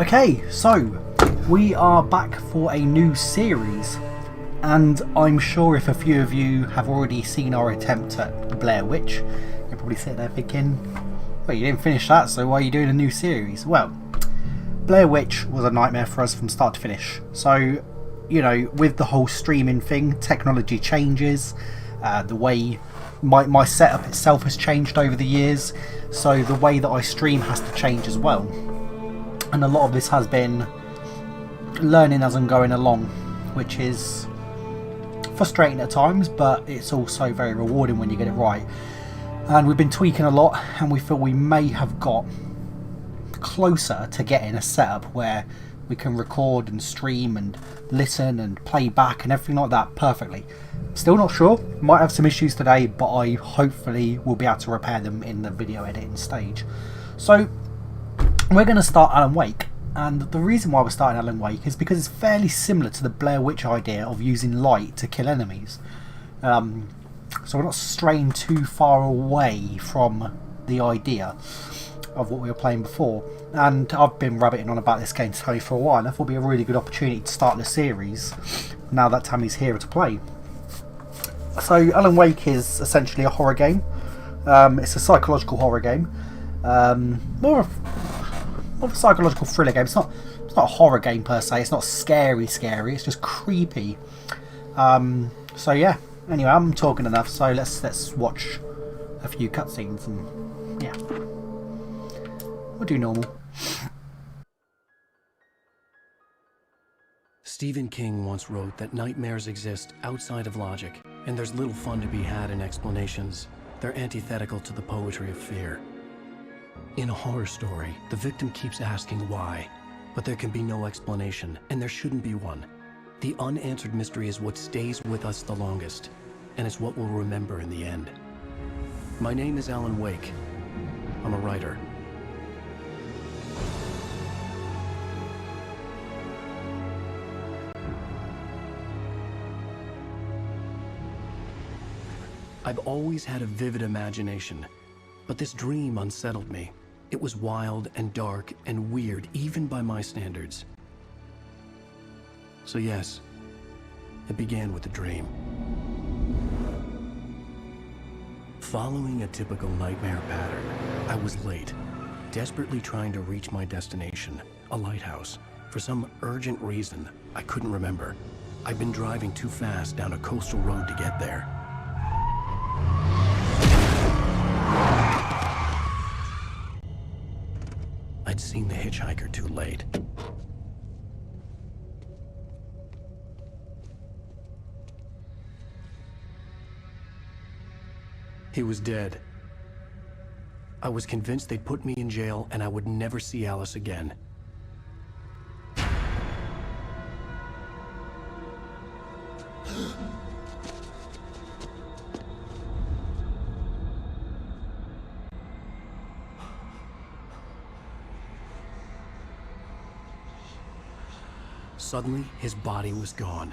Okay, so we are back for a new series, and I'm sure if a few of you have already seen our attempt at Blair Witch, you're probably sitting there thinking, well, you didn't finish that, so why are you doing a new series? Well, Blair Witch was a nightmare for us from start to finish. So, you know, with the whole streaming thing, technology changes, the way my setup itself has changed over the years, so the way that I stream has to change as well. And a lot of this has been learning as I'm going along, which is frustrating at times, but it's also very rewarding when you get it right. And we've been tweaking a lot, and we feel we may have got closer to getting a setup where we can record and stream and listen and play back and everything like that perfectly. Still not sure, might have some issues today, but I hopefully will be able to repair them in the video editing stage. So we're going to start Alan Wake, and the reason why we're starting Alan Wake is because it's fairly similar to the Blair Witch idea of using light to kill enemies. So we're not straying too far away from the idea of what we were playing before. And I've been rabbiting on about this game to Tammy for a while, and I thought it would be a really good opportunity to start the series now that Tammy's here to play. So Alan Wake is essentially a horror game. It's a psychological horror game. More of a psychological thriller game. It's not a horror game per se. It's not scary. It's just creepy. So yeah. Anyway, I'm talking enough. So let's watch a few cutscenes and yeah, we'll do normal. Stephen King once wrote that nightmares exist outside of logic, and there's little fun to be had in explanations. They're antithetical to the poetry of fear. In a horror story, the victim keeps asking why, but there can be no explanation, and there shouldn't be one. The unanswered mystery is what stays with us the longest, and it's what we'll remember in the end. My name is Alan Wake. I'm a writer. I've always had a vivid imagination, but this dream unsettled me. It was wild and dark and weird, even by my standards. So yes, it began with a dream. Following a typical nightmare pattern, I was late, desperately trying to reach my destination, a lighthouse. For some urgent reason, I couldn't remember. I'd been driving too fast down a coastal road to get there. I'd seen the hitchhiker too late. He was dead. I was convinced they'd put me in jail and I would never see Alice again. Suddenly, his body was gone.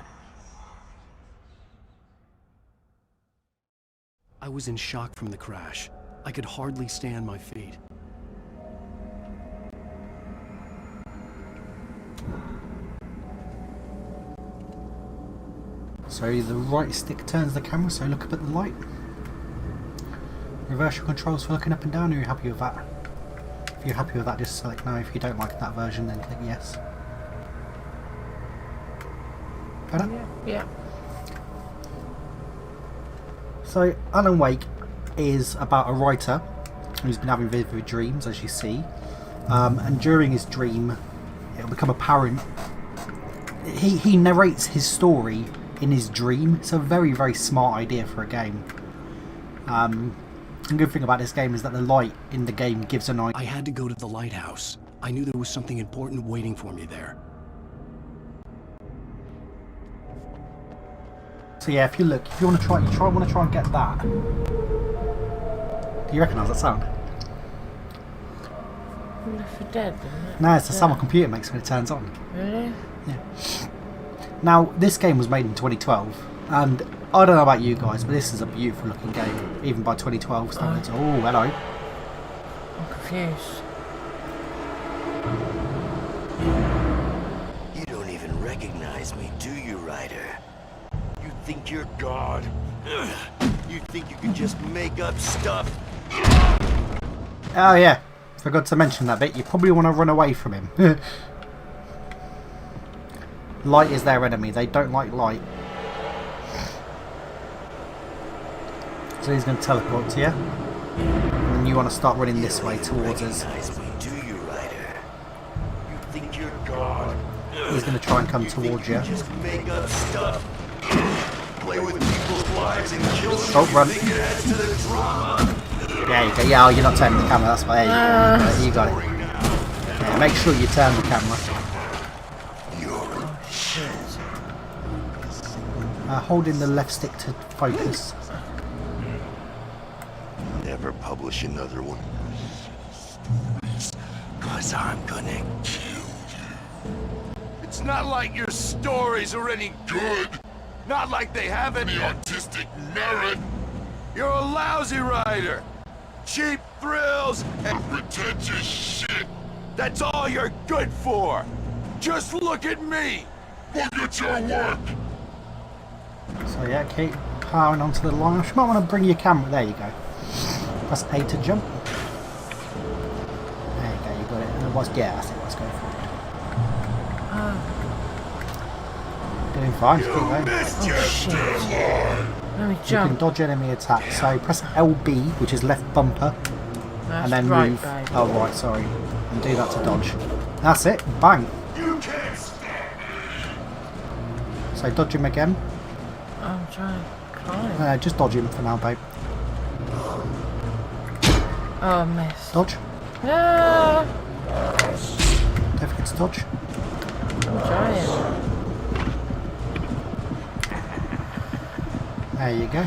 I was in shock from the crash. I could hardly stay on my feet. So the right stick turns the camera, so look up at the light. Reverse your controls for looking up and down. Are you happy with that? If you're happy with that, just select no. If you don't like that version, then click yes. Better? Yeah. So Alan Wake is about a writer who's been having vivid dreams, as you see, and during his dream it'll become apparent he narrates his story in his dream. It's a very, very smart idea for a game. The good thing about this game is that the light in the game gives an idea. I had to go to the lighthouse. I knew there was something important waiting for me there. So yeah, if you look, if you want to try and get that. Do you recognise that sound? Left 4 Dead, isn't it? No, it's the sound my computer makes when it turns on. Really? Yeah. Now, this game was made in 2012, and I don't know about you guys, but this is a beautiful looking game, even by 2012 standards. Oh, hello. I'm confused. recognize me, do you, Ryder? You think you're God? Ugh. You think you can just make up stuff? Oh yeah, forgot to mention that bit. You probably want to run away from him. Light is their enemy. They don't like light. So he's going to teleport to you. And then you want to start running this way towards us. Recognize me, do you, Ryder? You think you're God? He's going to try and come towards you. Just make up stuff. Play with people's lives and kill them. Oh, run. Think it adds to the drama. There you go. Yeah, oh, you're not turning the camera. That's why. There you go. You got it. Yeah, make sure you turn the camera. Holding the left stick to focus. Never publish another one. 'Cause I'm gonna kill you. It's not like your stories are any good. Not like they have any artistic merit. You're a lousy writer. Cheap thrills and pretentious shit. That's all you're good for. Just look at me. Look at your work. So yeah, keep powering onto the line. You might want to bring your camera. There you go. Press A to jump. There you go. You got it. And what's yeah? I think let's go for it. Doing fine. Just keep going. Oh shit. Let me You can jump. dodge enemy attacks. So press LB, which is left bumper, That's and then right, move. babe. Oh right, sorry. And do that to dodge. That's it. Bang. You can't stop me. So dodge him again. I'm trying to climb. Just dodge him for now, babe. Oh, I missed. Dodge. Ah, Don't forget to dodge. I'm trying. There you go.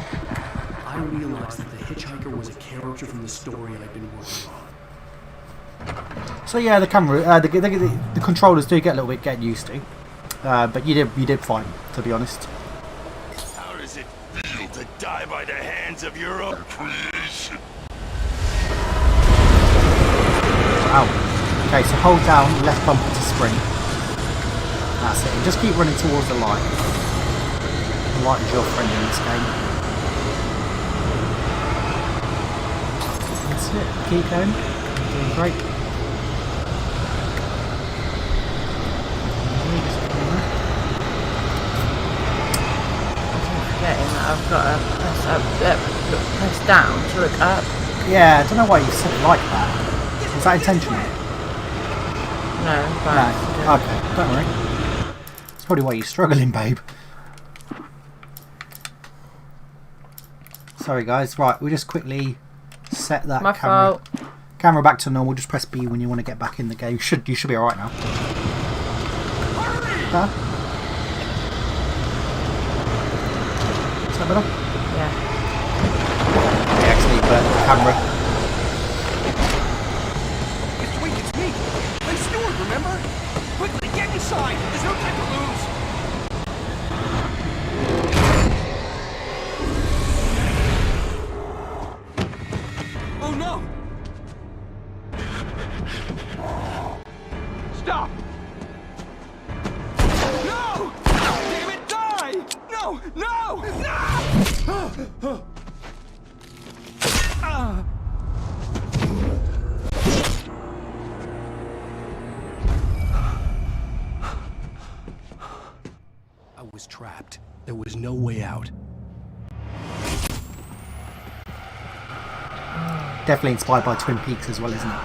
I realized that the hitchhiker was a character from the story I'd been working on. So yeah, the camera, the controllers do get a little bit getting used to, but you did fine, to be honest. How does it feel to die by the hands of your own creation? Wow. Okay, so hold down left bumper to sprint. That's it. And just keep running towards the light. The light is your friend in this game. That's it. Keep going. Doing great. Forgetting that I've got to press down to look up. Yeah, I don't know why you said it like that. Was that intentional? No, by No. accident. Okay, don't worry. That's probably why you're struggling, babe. Sorry, guys. Right, we'll just quickly set that My fault. camera back to normal. Just press B when you want to get back in the game. You should be alright now. Huh? Is that better? Yeah. Yeah, actually, but the camera. It's Wink, it's me. I'm Stewart, remember? Quickly, get inside. There's no time to lose. Oh no! Stop! No! Damn it, die! No! No! No! I was trapped. There was no way out. Definitely inspired by Twin Peaks as well, isn't it?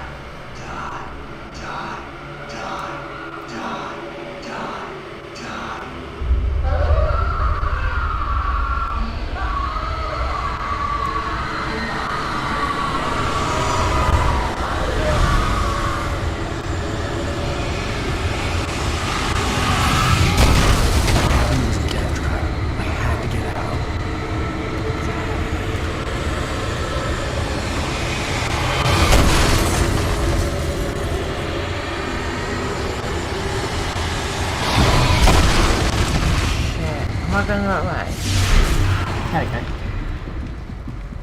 It was a death trap. I had to get out. Shit. Am I going the right way? Okay.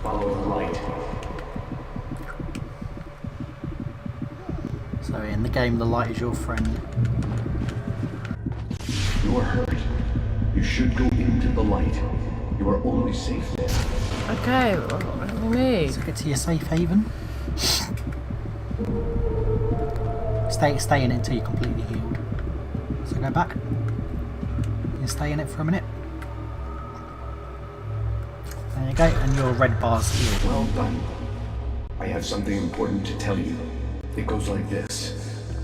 Follow the light. So in the game, the light is your friend. You are hurt. You should go into the light. You are only safe there. Okay, what do you mean? So get to your safe haven. Stay in it until you're completely healed. So go back. You stay in it for a minute. There you go, and your red bar's healed. Well done. I have something important to tell you. It goes like this.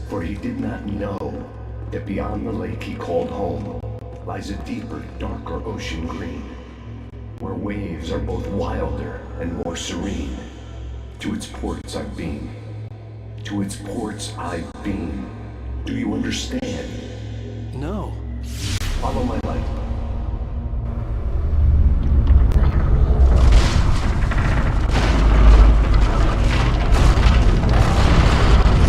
For he did not know that beyond the lake he called home lies a deeper, darker ocean green, where waves are both wilder and more serene. To its ports I've been. To its ports I've been. Do you understand? No. Follow my light.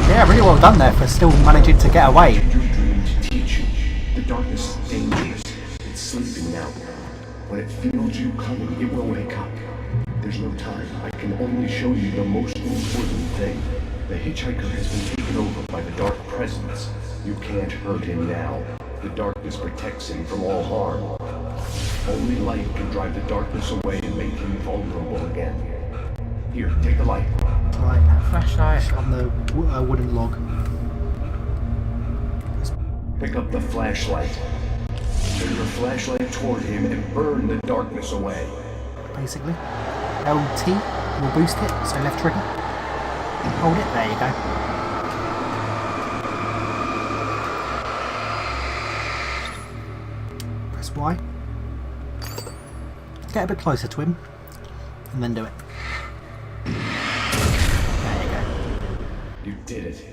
Yeah, really well done there for still managing to get away. Your dream to teach you. The darkness is dangerous. It's sleeping now. When it feels you coming, it will wake up. There's no time. I can only show you the most important thing. The hitchhiker has been taken over by the dark presence. You can't hurt him now. The darkness protects him from all harm. Only light can drive the darkness away and make him vulnerable again. Here, take the light. Right, Flashlight. on the wooden log. Pick up the flashlight. Turn your flashlight toward him and burn the darkness away. Basically. LT will boost it, so left trigger. Hold it, there you go. Press Y. Get a bit closer to him, and then do it. There you go. You did it.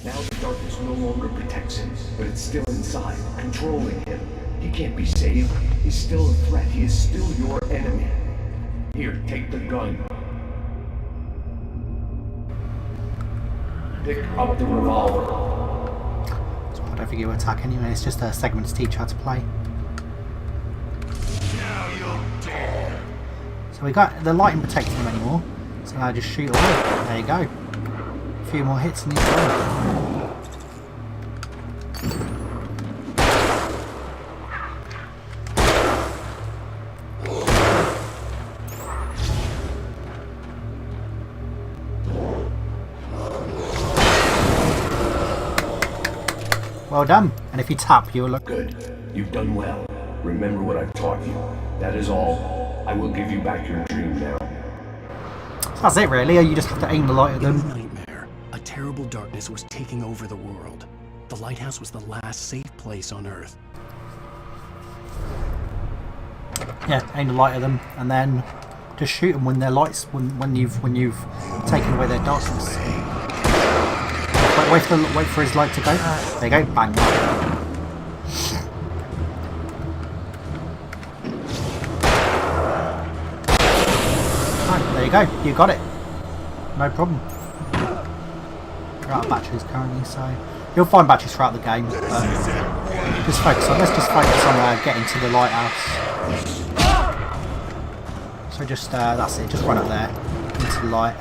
Now the darkness no longer protects him, but it's still inside, controlling him. He can't be saved. He's still a threat. He is still your enemy. Here, take the gun. Pick up the revolver. So I don't think you attack anyway, it's just a segment to teach how to play. Now you'll die. So we got the light and protect him anymore. So now just shoot away. There you go. A few more hits and he's gone. Well done. And if you tap, you'll look. Good. You've done well. Remember what I've taught you. That is all. I will give you back your dream now. So that's it really. You just have to aim the light at In a them. nightmare, a terrible darkness was taking over the world. The lighthouse was the last safe place on Earth. Yeah, aim the light at them, and then just shoot them when their lights, when you've taken away their darkness. Wait for his light to go. There you go, bang. Right, there you go, you got it. No problem. We're out of batteries currently, so you'll find batteries throughout the game. Just focus on. Let's just focus on getting to the lighthouse. So just that's it. Just run up there into the light.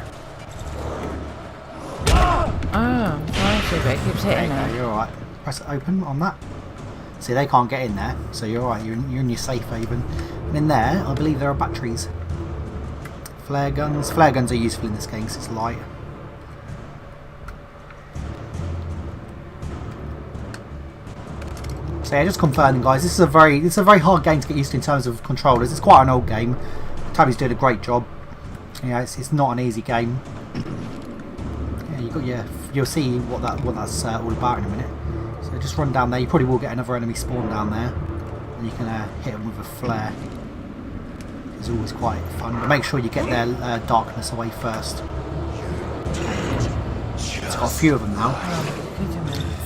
Oh, I see, but it keeps hitting There you go, her. you're alright. Press it open on that. See, they can't get in there, so you're alright. You're in your safe haven. And in there, I believe there are batteries. Flare guns. Flare guns are useful in this game because it's light. So yeah, just confirming, guys. This is a very hard game to get used to in terms of controllers. It's quite an old game. Tabby's doing a great job. Yeah, it's not an easy game. Yeah, you got you'll see what that's all about in a minute. So just run down there. You probably will get another enemy spawn down there, and you can hit them with a flare. It's always quite fun. But make sure you get their darkness away first. It's got a few of them now.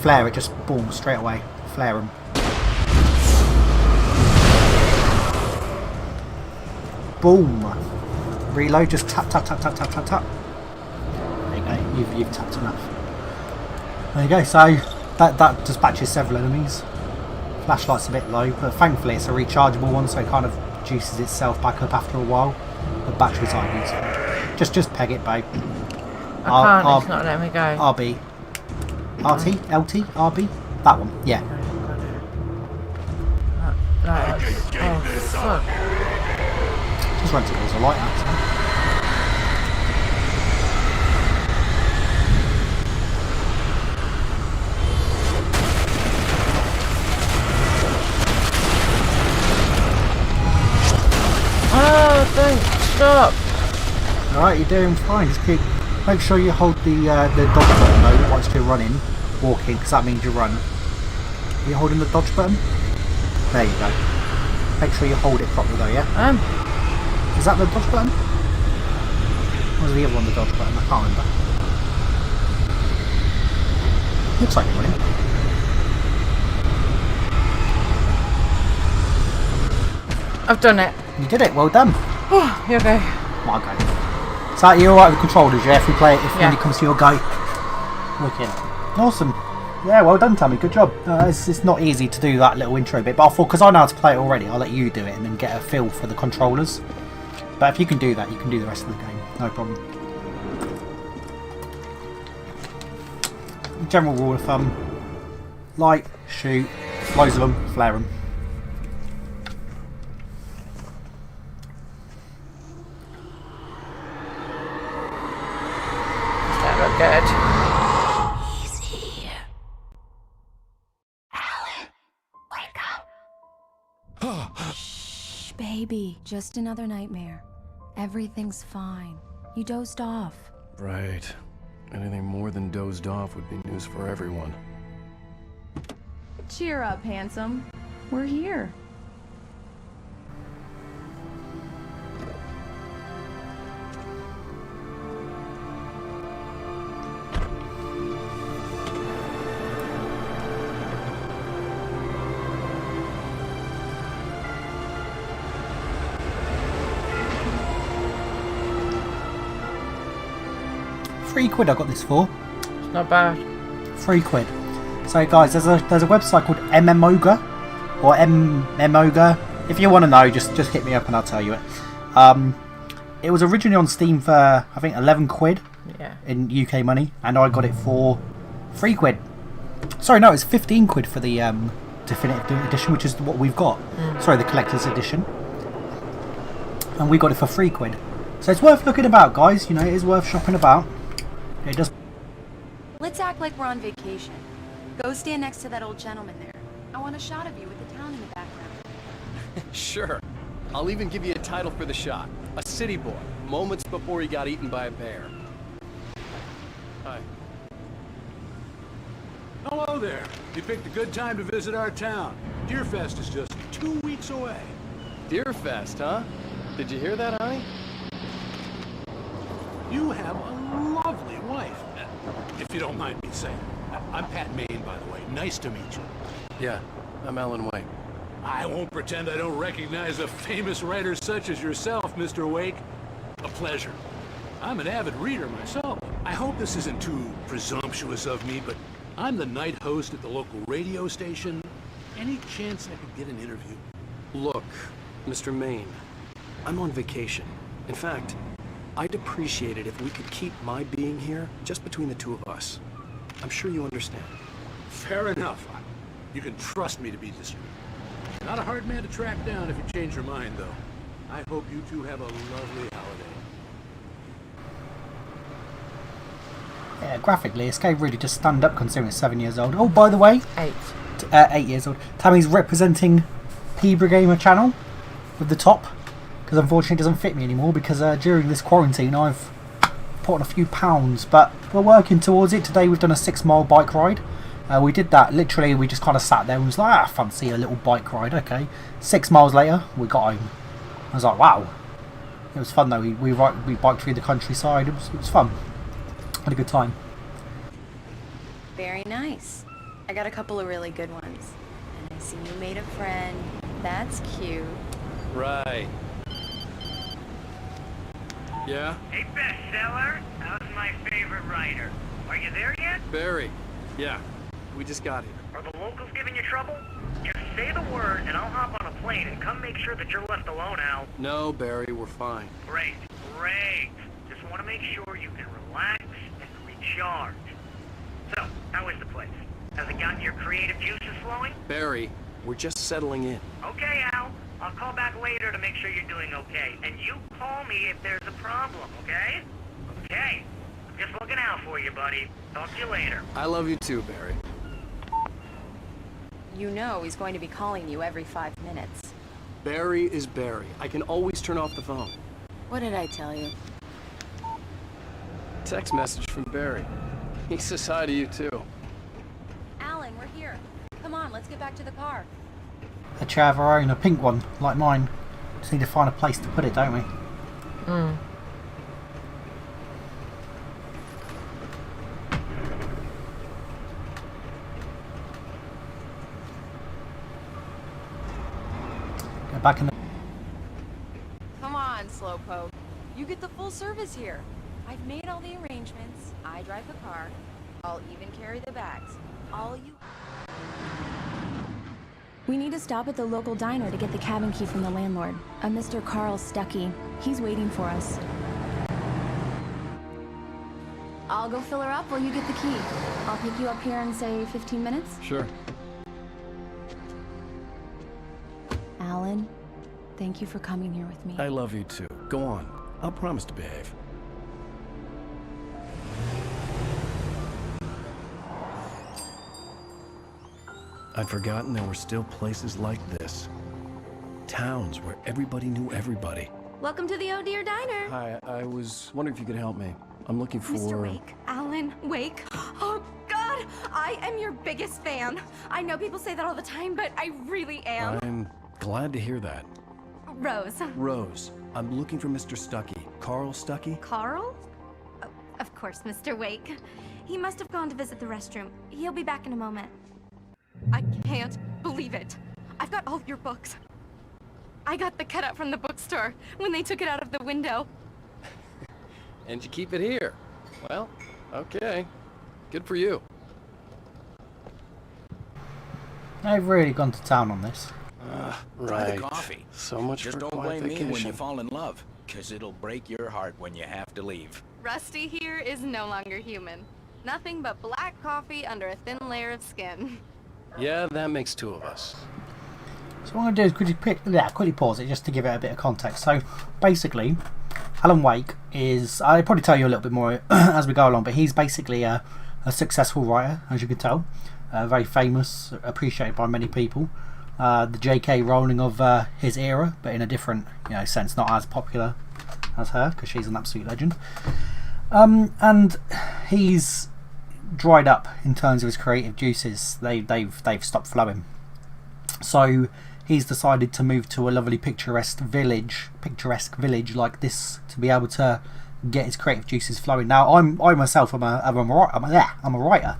Flare it, just boom, straight away. Flare them. Boom. Reload, just tap, tap, tap, tap, tap, tap, tap. There you go, you've tapped enough. There you go, so that dispatches several enemies. Flashlight's a bit low, but thankfully it's a rechargeable one, so it kind of juices itself back up after a while. The batteries aren't useful. Just peg it, babe. I can't, it's not letting me go. RB. RT? LT? RB? That one, yeah. Oh, fuck. Just went towards the light actually. Oh, thanks. Stop. Alright, you're doing fine. Just make sure you hold the dodge button though whilst you're running, walking, because that means you run. Are you holding the dodge button? There you go. Make sure you hold it properly though, yeah? Is that the dodge button? Or was the other one the dodge button? I can't remember. Looks like you're running. I've done it. You did it, well done. Oh, you okay? My go. So you're alright with controllers, yeah? If we play it, when it comes to your go. Wicked. Awesome. Yeah, well done, Tammy. Good job. It's not easy to do that little intro bit, but I thought because I know how to play it already, I'll let you do it and then get a feel for the controllers. But if you can do that, you can do the rest of the game. No problem. General rule of thumb: light, shoot, loads of them, flare them. That looked good. Shh, baby. Just another nightmare. Everything's fine. You dozed off. Right. Anything more than dozed off would be news for everyone. Cheer up, handsome. We're here. £3 I got this for. It's not bad. £3. So guys, there's a website called MMOGA or MMOGA. If you want to know, just hit me up and I'll tell you it. It was originally on Steam for I think £11 in UK money, and I got it for £3. Sorry, no, it's £15 for the definitive edition, which is what we've got. Sorry, the collector's edition, and we got it for £3. So it's worth looking about, guys. You know, it is worth shopping about. It does. Let's act like we're on vacation. Go stand next to that old gentleman there. I want a shot of you with the town in the background. Sure. I'll even give you a title for the shot. A city boy, moments before he got eaten by a bear. Hi. Hello there. You picked a good time to visit our town. Deerfest is just 2 weeks away. Deerfest, huh? Did you hear that, honey? You have a lovely wife, if you don't mind me saying. I'm Pat Maine, by the way. Nice to meet you. Yeah, I'm Alan Wake. I won't pretend I don't recognize a famous writer such as yourself, Mr. Wake. A pleasure. I'm an avid reader myself. I hope this isn't too presumptuous of me, but I'm the night host at the local radio station. Any chance I could get an interview? Look, Mr. Maine, I'm on vacation. In fact, I'd appreciate it if we could keep my being here just between the two of us. I'm sure you understand. Fair enough. You can trust me to be discreet. Not a hard man to track down if you change your mind, though. I hope you two have a lovely holiday. Yeah, graphically, this game really just stand up considering it's 7 years old. Oh, by the way, 8 years old. Tammy's representing Hebrew Gamer channel with the top, because unfortunately it doesn't fit me anymore because during this quarantine I've put on a few pounds, but we're working towards it. Today we've done a 6-mile bike ride. We did that, literally we just kind of sat there and was like, fancy a little bike ride, okay. 6 miles later, we got home. I was like, wow. It was fun though, we biked through the countryside, it was fun. Had a good time. Very nice. I got a couple of really good ones. And I see you made a friend. That's cute. Right. Yeah? Hey, bestseller. How's my favorite writer? Are you there yet? Barry. Yeah. We just got here. Are the locals giving you trouble? Just say the word and I'll hop on a plane and come make sure that you're left alone, Al. No, Barry, we're fine. Great. Just want to make sure you can relax and recharge. So, how is the place? Has it gotten your creative juices flowing? Barry, we're just settling in. Okay, Al. I'll call back later to make sure you're doing okay. And you call me if there's a problem, okay? Okay. I'm just looking out for you, buddy. Talk to you later. I love you too, Barry. You know he's going to be calling you every 5 minutes. Barry is Barry. I can always turn off the phone. What did I tell you? Text message from Barry. He says hi to you too. Alan, we're here. Come on, let's get back to the car. A chair of our own, a pink one, like mine. Just need to find a place to put it, don't we? Hmm. Go back in the... Come on, Slowpoke. You get the full service here. I've made all the arrangements. I drive the car. I'll even carry the bags. All you... We need to stop at the local diner to get the cabin key from the landlord, a Mr. Carl Stuckey. He's waiting for us. I'll go fill her up while you get the key. I'll pick you up here in, say, 15 minutes? Sure. Alan, thank you for coming here with me. I love you too. Go on. I'll promise to behave. I'd forgotten there were still places like this. Towns where everybody knew everybody. Welcome to the Oh Dear Diner. Hi, I was wondering if you could help me. I'm looking for... Mr. Wake. Alan Wake. Oh, God! I am your biggest fan. I know people say that all the time, but I really am. I'm glad to hear that. Rose. Rose, I'm looking for Mr. Stuckey. Carl Stuckey? Carl? Oh, of course, Mr. Wake. He must have gone to visit the restroom. He'll be back in a moment. I can't believe it. I've got all your books. I got the cutout from the bookstore when they took it out of the window. And you keep it here. Well, okay. Good for you. They've really gone to town on this. Try Right. the coffee. So much Just for don't quiet blame me when you vacation. fall in love, because it'll break your heart when you have to leave. Rusty here is no longer human. Nothing but black coffee under a thin layer of skin. Yeah, that makes two of us. So what I'm going to do is quickly pause it just to give it a bit of context. So basically, Alan Wake is, I'll probably tell you a little bit more as we go along, but he's basically a successful writer, as you can tell. Very famous, appreciated by many people. The J.K. Rowling of his era, but in a different sense, not as popular as her, because she's an absolute legend. And he's dried up in terms of his creative juices. They've stopped flowing. So he's decided to move to a lovely picturesque village like this to be able to get his creative juices flowing. Now I myself am a writer,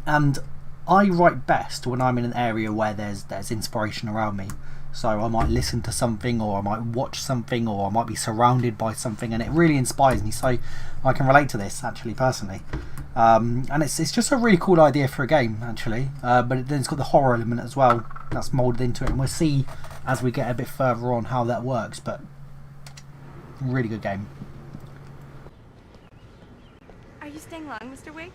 and I write best when I'm in an area where there's inspiration around me. So I might listen to something, or I might watch something, or I might be surrounded by something, and it really inspires me. So I can relate to this actually personally, and it's just a really cool idea for a game actually. But then it's got the horror element as well that's moulded into it, and we'll see as we get a bit further on how that works. But really good game. Are you staying long, Mr. Wake?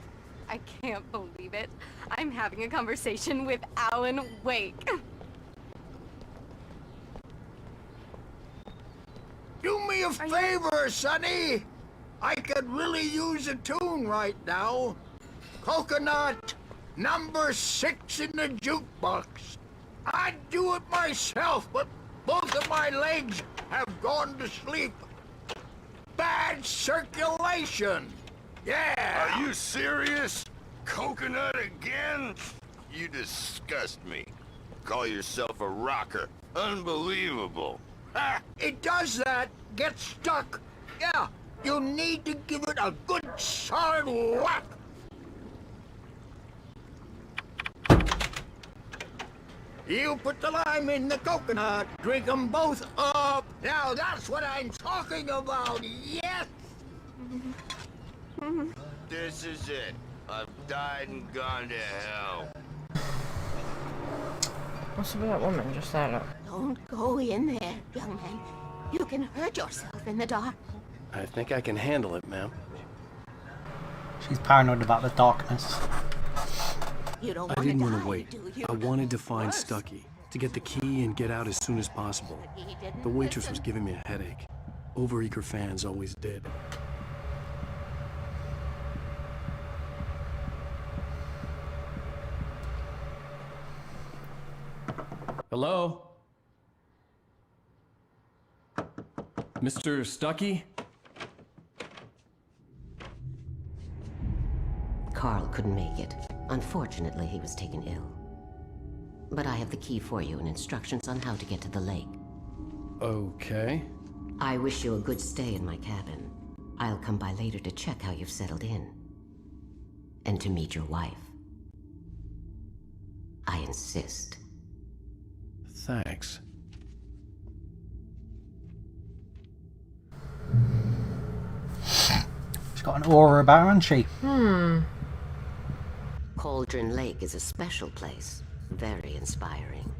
I can't believe it. I'm having a conversation with Alan Wake. Do me a favor, Sonny. I could really use a tune right now. Coconut, number 6 in the jukebox. I'd do it myself, but both of my legs have gone to sleep. Bad circulation. Yeah. Are you serious? Coconut again? You disgust me. Call yourself a rocker. Unbelievable. Ha! It does that. Get stuck. Yeah, you need to give it a good solid whack. You put the lime in the coconut. Drink them both up. Now that's what I'm talking about. Yes. This is it. I've died and gone to hell. What's with that woman just there? Look. Don't go in there, young man. You can hurt yourself in the dark. I think I can handle it, ma'am. She's paranoid about the darkness. You don't I want didn't to want die, to wait. do you? I wanted to find Stuckey. to get the key and get out as soon as possible. The waitress was giving me a headache. Overeager fans always did. Hello? Mr. Stuckey? Carl couldn't make it. Unfortunately, he was taken ill. But I have the key for you and instructions on how to get to the lake. Okay. I wish you a good stay in my cabin. I'll come by later to check how you've settled in. And to meet your wife. I insist. Thanks. She's got an aura about her, hasn't she? Cauldron Lake is a special place. Very inspiring.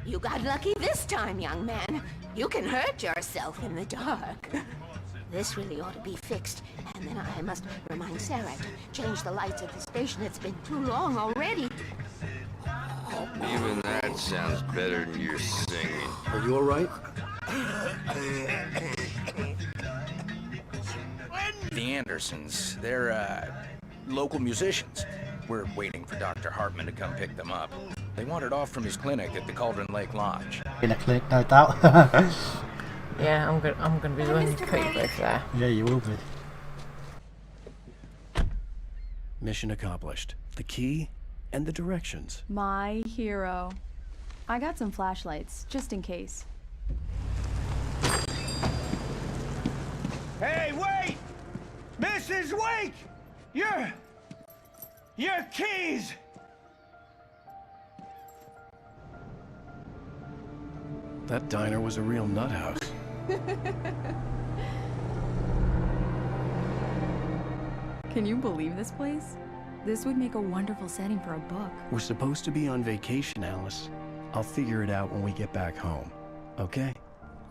You got lucky this time, young man. You can hurt yourself in the dark. This really ought to be fixed. And then I must remind Sarah to change the lights at the station. It's been too long already. Even that sounds better than your singing. Are you alright? The Andersons, they're, local musicians. We're waiting for Dr. Hartman to come pick them up. They wandered off from his clinic at the Cauldron Lake Lodge. In a clinic, no doubt. Yeah, I'm gonna be the one you cut you both there. Yeah, you will be. Mission accomplished. The key and the directions. My hero. I got some flashlights, just in case. Hey, wait! Mrs. Wake! Your keys! That diner was a real nut house. Can you believe this place? This would make a wonderful setting for a book. We're supposed to be on vacation, Alice. I'll figure it out when we get back home. Okay?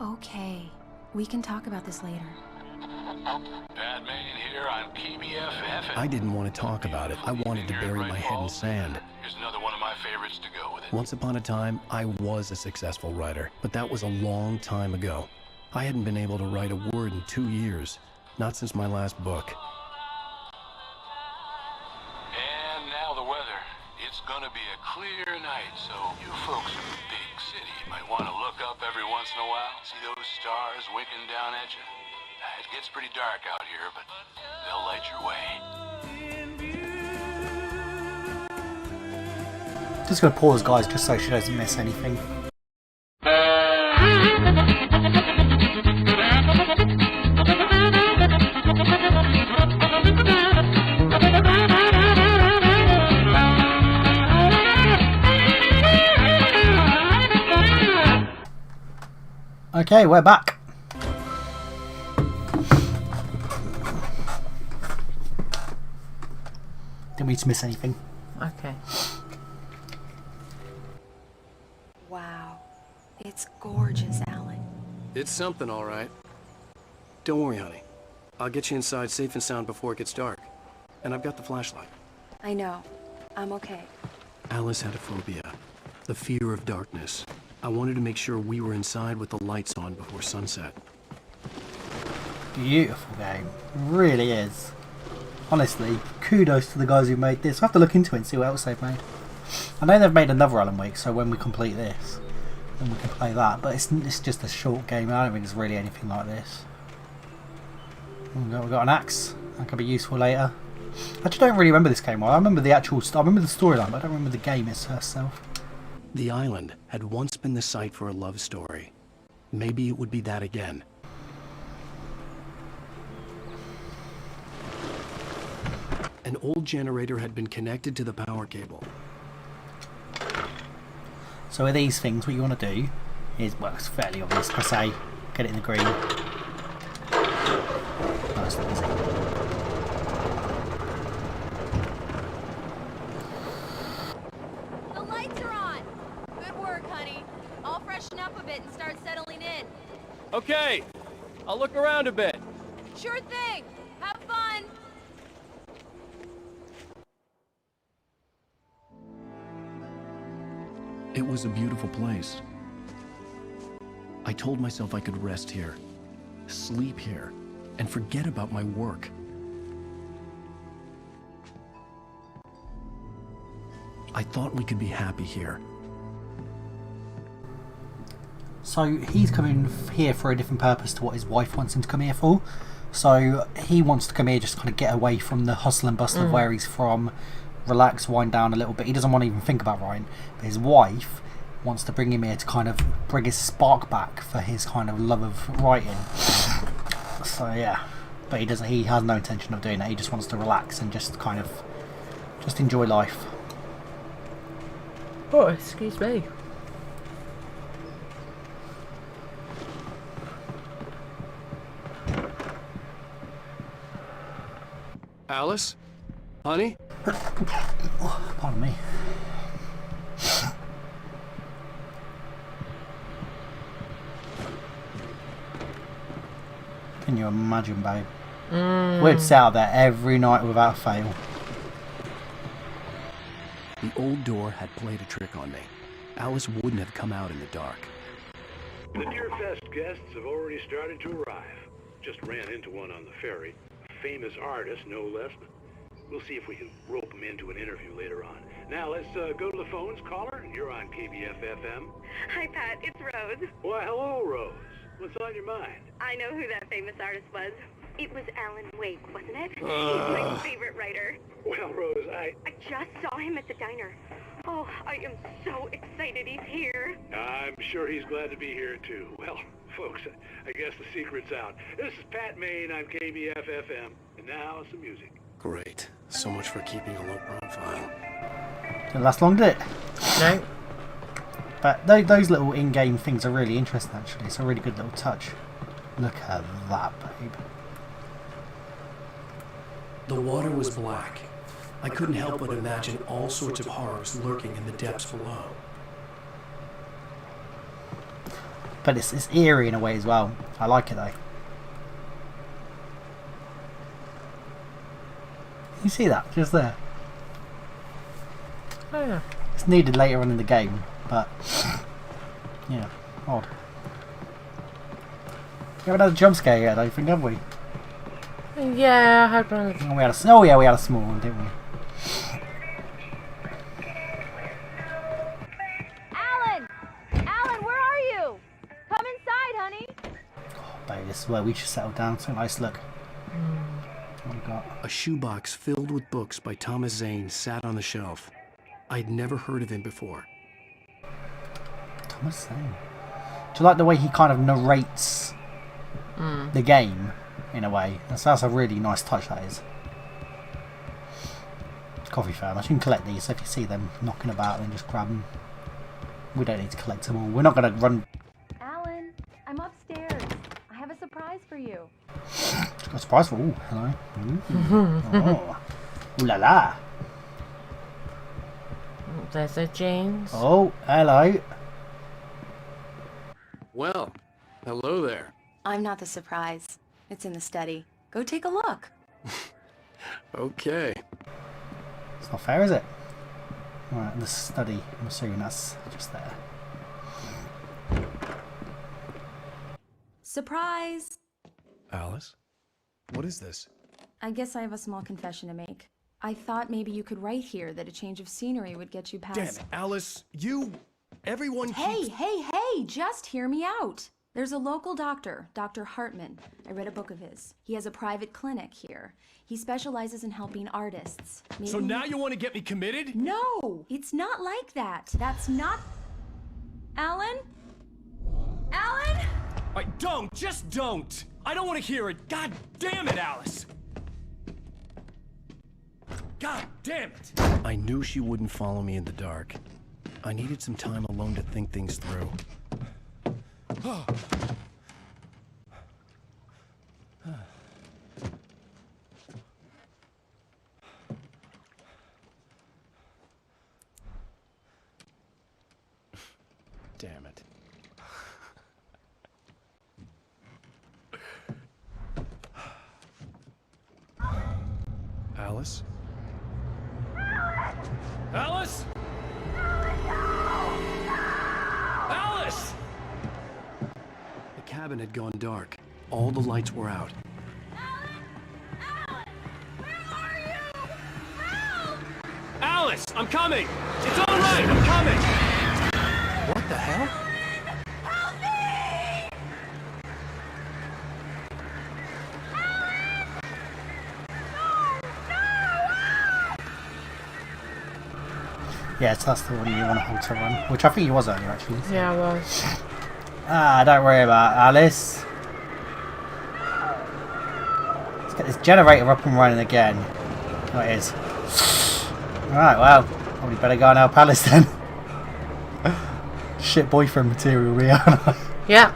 Okay. We can talk about this later. Batman here on PBFF. I didn't want to talk about it. I wanted to bury my head in sand. Here's another one of my favorites to go with it. Once upon a time, I was a successful writer, but that was a long time ago. I hadn't been able to write a word in 2 years. Not since my last book. And now the weather. It's gonna be a clear night, so you folks in the big city might want to look up every once in a while, see those stars winking down at you. It gets pretty dark out here, but they'll light your way. Just gonna pause, guys, just so she doesn't miss anything. Okay, we're back. Didn't mean to miss anything. Okay. Wow. It's gorgeous, Alan. It's something, all right. Don't worry, honey. I'll get you inside safe and sound before it gets dark. And I've got the flashlight. I know. I'm okay. Alice had a phobia. The fear of darkness. I wanted to make sure we were inside with the lights on before sunset. Beautiful game. Really is. Honestly, kudos to the guys who made this. I'll have to look into it and see what else they've made. I know they've made another Alan Wake, so when we complete this, then we can play that. But it's just a short game. I don't think it's really anything like this. We've got an axe. That could be useful later. I just don't really remember this game well. I remember the actual. I remember the storyline, but I don't remember the game itself. The island had once been the site for a love story. Maybe it would be that again. An old generator had been connected to the power cable. So with these things, what you want to do is, well, it's fairly obvious. I say, get it in the green. Nice, that easy. The lights are on. Good work, honey. I'll freshen up a bit and start settling in. Okay, I'll look around a bit. Sure thing. Have fun. It was a beautiful place. I told myself I could rest here, sleep here, and forget about my work. I thought we could be happy here. So he's coming here for a different purpose to what his wife wants him to come here for. So he wants to come here just to kind of get away from the hustle and bustle of where he's from, relax, wind down a little bit. He doesn't want to even think about writing. But his wife wants to bring him here to kind of bring his spark back for his kind of love of writing. So yeah, but he doesn't. He has no intention of doing that. He just wants to relax and just kind of just enjoy life. Oh, excuse me. Alice? Honey? Pardon me. Can you imagine, babe? We'd sit out there every night without fail. The old door had played a trick on me. Alice wouldn't have come out in the dark. The Deerfest guests have already started to arrive. Just ran into one on the ferry. A famous artist, no less. We'll see if we can rope him into an interview later on. Now let's go to the phones. Caller, you're on KBF-FM. Hi, Pat. It's Rose. Why, hello, Rose. What's on your mind? I know who that famous artist was. It was Alan Wake, wasn't it? He's my favorite writer. Well, Rose, I just saw him at the diner. Oh, I am so excited he's here. I'm sure he's glad to be here, too. Well, folks, I guess the secret's out. This is Pat Maine on KBF-FM. And now some music. Great. So much for keeping a low profile. Didn't last long, did it? No. But those little in-game things are really interesting, actually. It's a really good little touch. Look at that, babe. The water was black. I couldn't help but imagine all sorts of horrors lurking in the depths below. But it's eerie in a way as well. I like it though. You see that? Just there. Oh yeah. It's needed later on in the game, but yeah, odd. We haven't had a jump scare yet, I don't think, have we? Yeah, I had one. Oh yeah, we had a small one, didn't we? Alan! Alan, where are you? Come inside, honey. Oh, babe, this is where we should settle down. So nice look. What we got? A shoebox filled with books by Thomas Zane sat on the shelf. I'd never heard of him before. Thomas Zane. Do you like the way he kind of narrates the game, in a way? That's a really nice touch, that is. Coffee farmers. You can collect these, so if you see them knocking about, then just grab them. We don't need to collect them all. We're not going to run... Alan, I'm upstairs. I have a surprise for you. Got a surprise for... Ooh, hello. Ooh. Oh. Ooh la la. There's a James. Oh, hello. Well, hello there. I'm not the surprise. It's in the study. Go take a look. Okay. It's not fair, is it? Alright, the study. I'm assuming that's just there. Surprise! Alice? What is this? I guess I have a small confession to make. I thought maybe you could write here that a change of scenery would get you past... Damn it, Alice. Everyone Hey, just hear me out. There's a local doctor, Dr. Hartman. I read a book of his. He has a private clinic here. He specializes in helping artists. Maybe So now you want to get me committed? No, it's not like that. That's not... Alan? Alan? Just don't. I don't want to hear it. God damn it, Alice. God damn it. I knew she wouldn't follow me in the dark. I needed some time alone to think things through. Damn it. Alice? Alice? Alan, no! cabin had gone dark. All the lights were out. Alice, I'm coming! It's all right, I'm coming! What the hell? Yes, that's the one you want to hold to run, which I think he was earlier actually. Yeah, I was. Ah, don't worry about it, Alice. Let's get this generator up and running again. Oh, it is. Right, well, probably better go and help Alice then. Shit boyfriend material, we are. Yeah.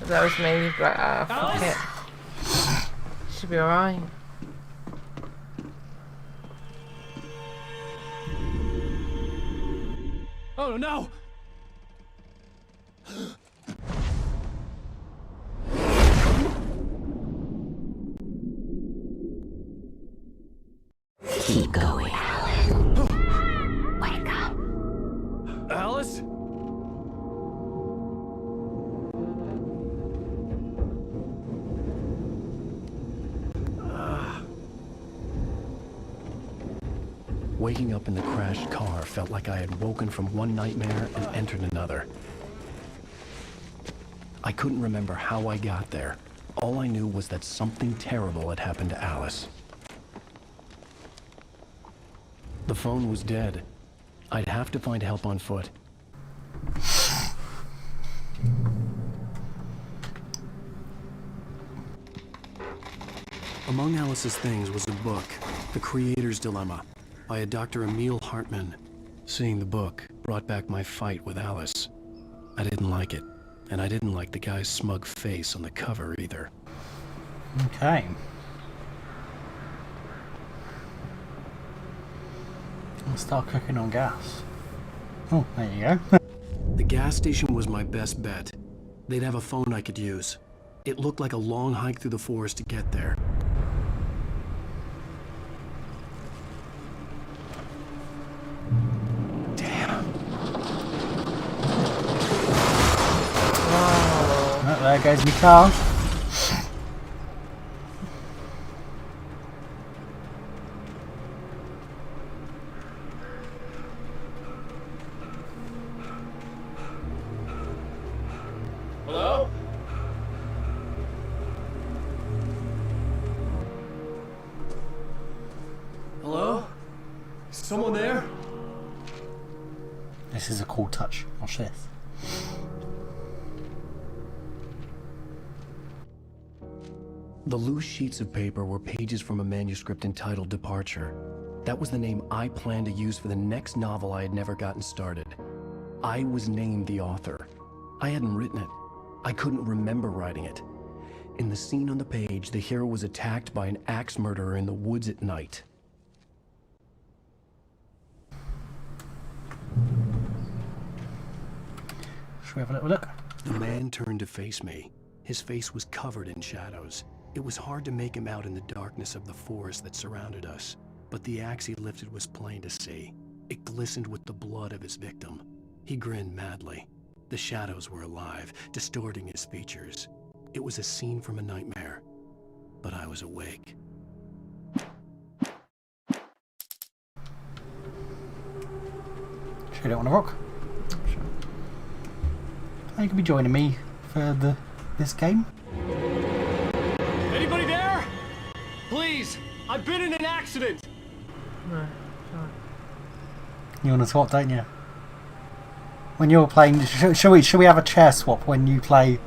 That was me, but fuck it. Should be alright. Oh no! Keep going, Alice. Wake up. Alice? Waking up in the crashed car felt like I had woken from one nightmare and entered another. I couldn't remember how I got there. All I knew was that something terrible had happened to Alice. The phone was dead. I'd have to find help on foot. Among Alice's things was a book, The Creator's Dilemma, by a Dr. Emil Hartman. Seeing the book brought back my fight with Alice. I didn't like it, and I didn't like the guy's smug face on the cover either. Okay. I'll start cooking on gas. Oh, there you go. The gas station was my best bet. They'd have a phone I could use. It looked like a long hike through the forest to get there. Oh, there goes my car. Hello? Hello? Is someone there? This is a cool touch. Watch this. The loose sheets of paper were pages from a manuscript entitled Departure. That was the name I planned to use for the next novel I had never gotten started. I was named the author. I hadn't written it. I couldn't remember writing it. In the scene on the page, the hero was attacked by an axe murderer in the woods at night. Should we have a little look? The man turned to face me. His face was covered in shadows. It was hard to make him out in the darkness of the forest that surrounded us, but the axe he lifted was plain to see. It glistened with the blood of his victim. He grinned madly. The shadows were alive, distorting his features. It was a scene from a nightmare, but I was awake. Should we do it on a rock? Sure. You could be joining me for this game. Anybody there? Please, I've been in an accident. No. You want to swap, don't you? When you're playing, should we have a chair swap when you play?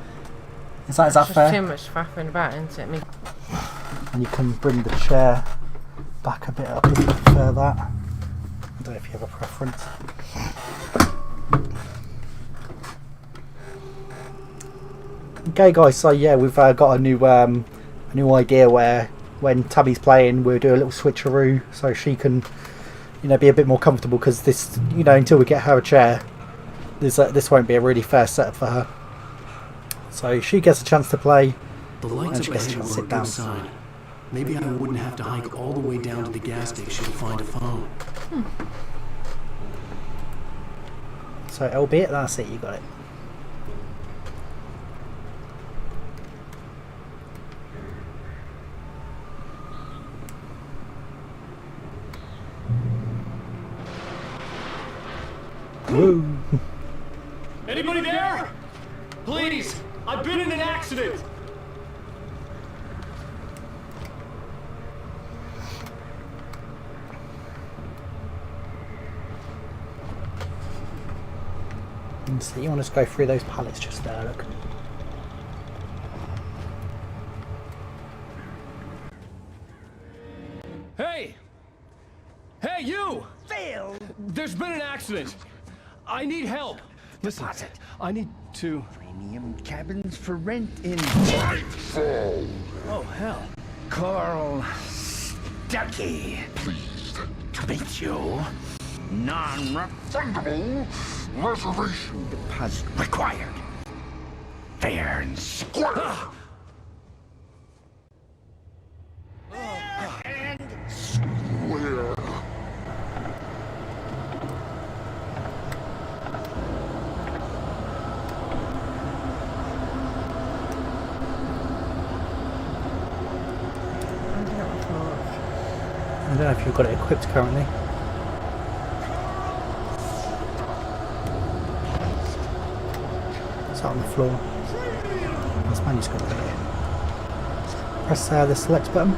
Is that fair? Too much faffing about, isn't it? Me. And you can bring the chair back a bit up if you prefer that. I don't know if you have a preference. Okay, guys. So yeah, we've got a new idea where when Tabby's playing, we'll do a little switcheroo so she can, be a bit more comfortable. Because this, until we get her a chair, this won't be a really fair setup for her. So she gets a chance to play, and she gets a chance to sit down. Sign. Maybe I wouldn't have to hike all the way down to the gas station to find a phone. So albeit, that's it, you got it. Woo. Anybody there? Please, I've been in an accident. And so you want to just go through those pallets just there, look. Hey! Hey, you! Phil! There's been an accident. I need help. Listen, I need to... Premium cabins for rent in... Oh, hell. Carl Stuckey. Pleased to meet you. Non-refundable reservation deposit required. Fair and square. And square. I don't know if you've got it equipped currently. It's out on the floor. This manuscript over here. Press the select button.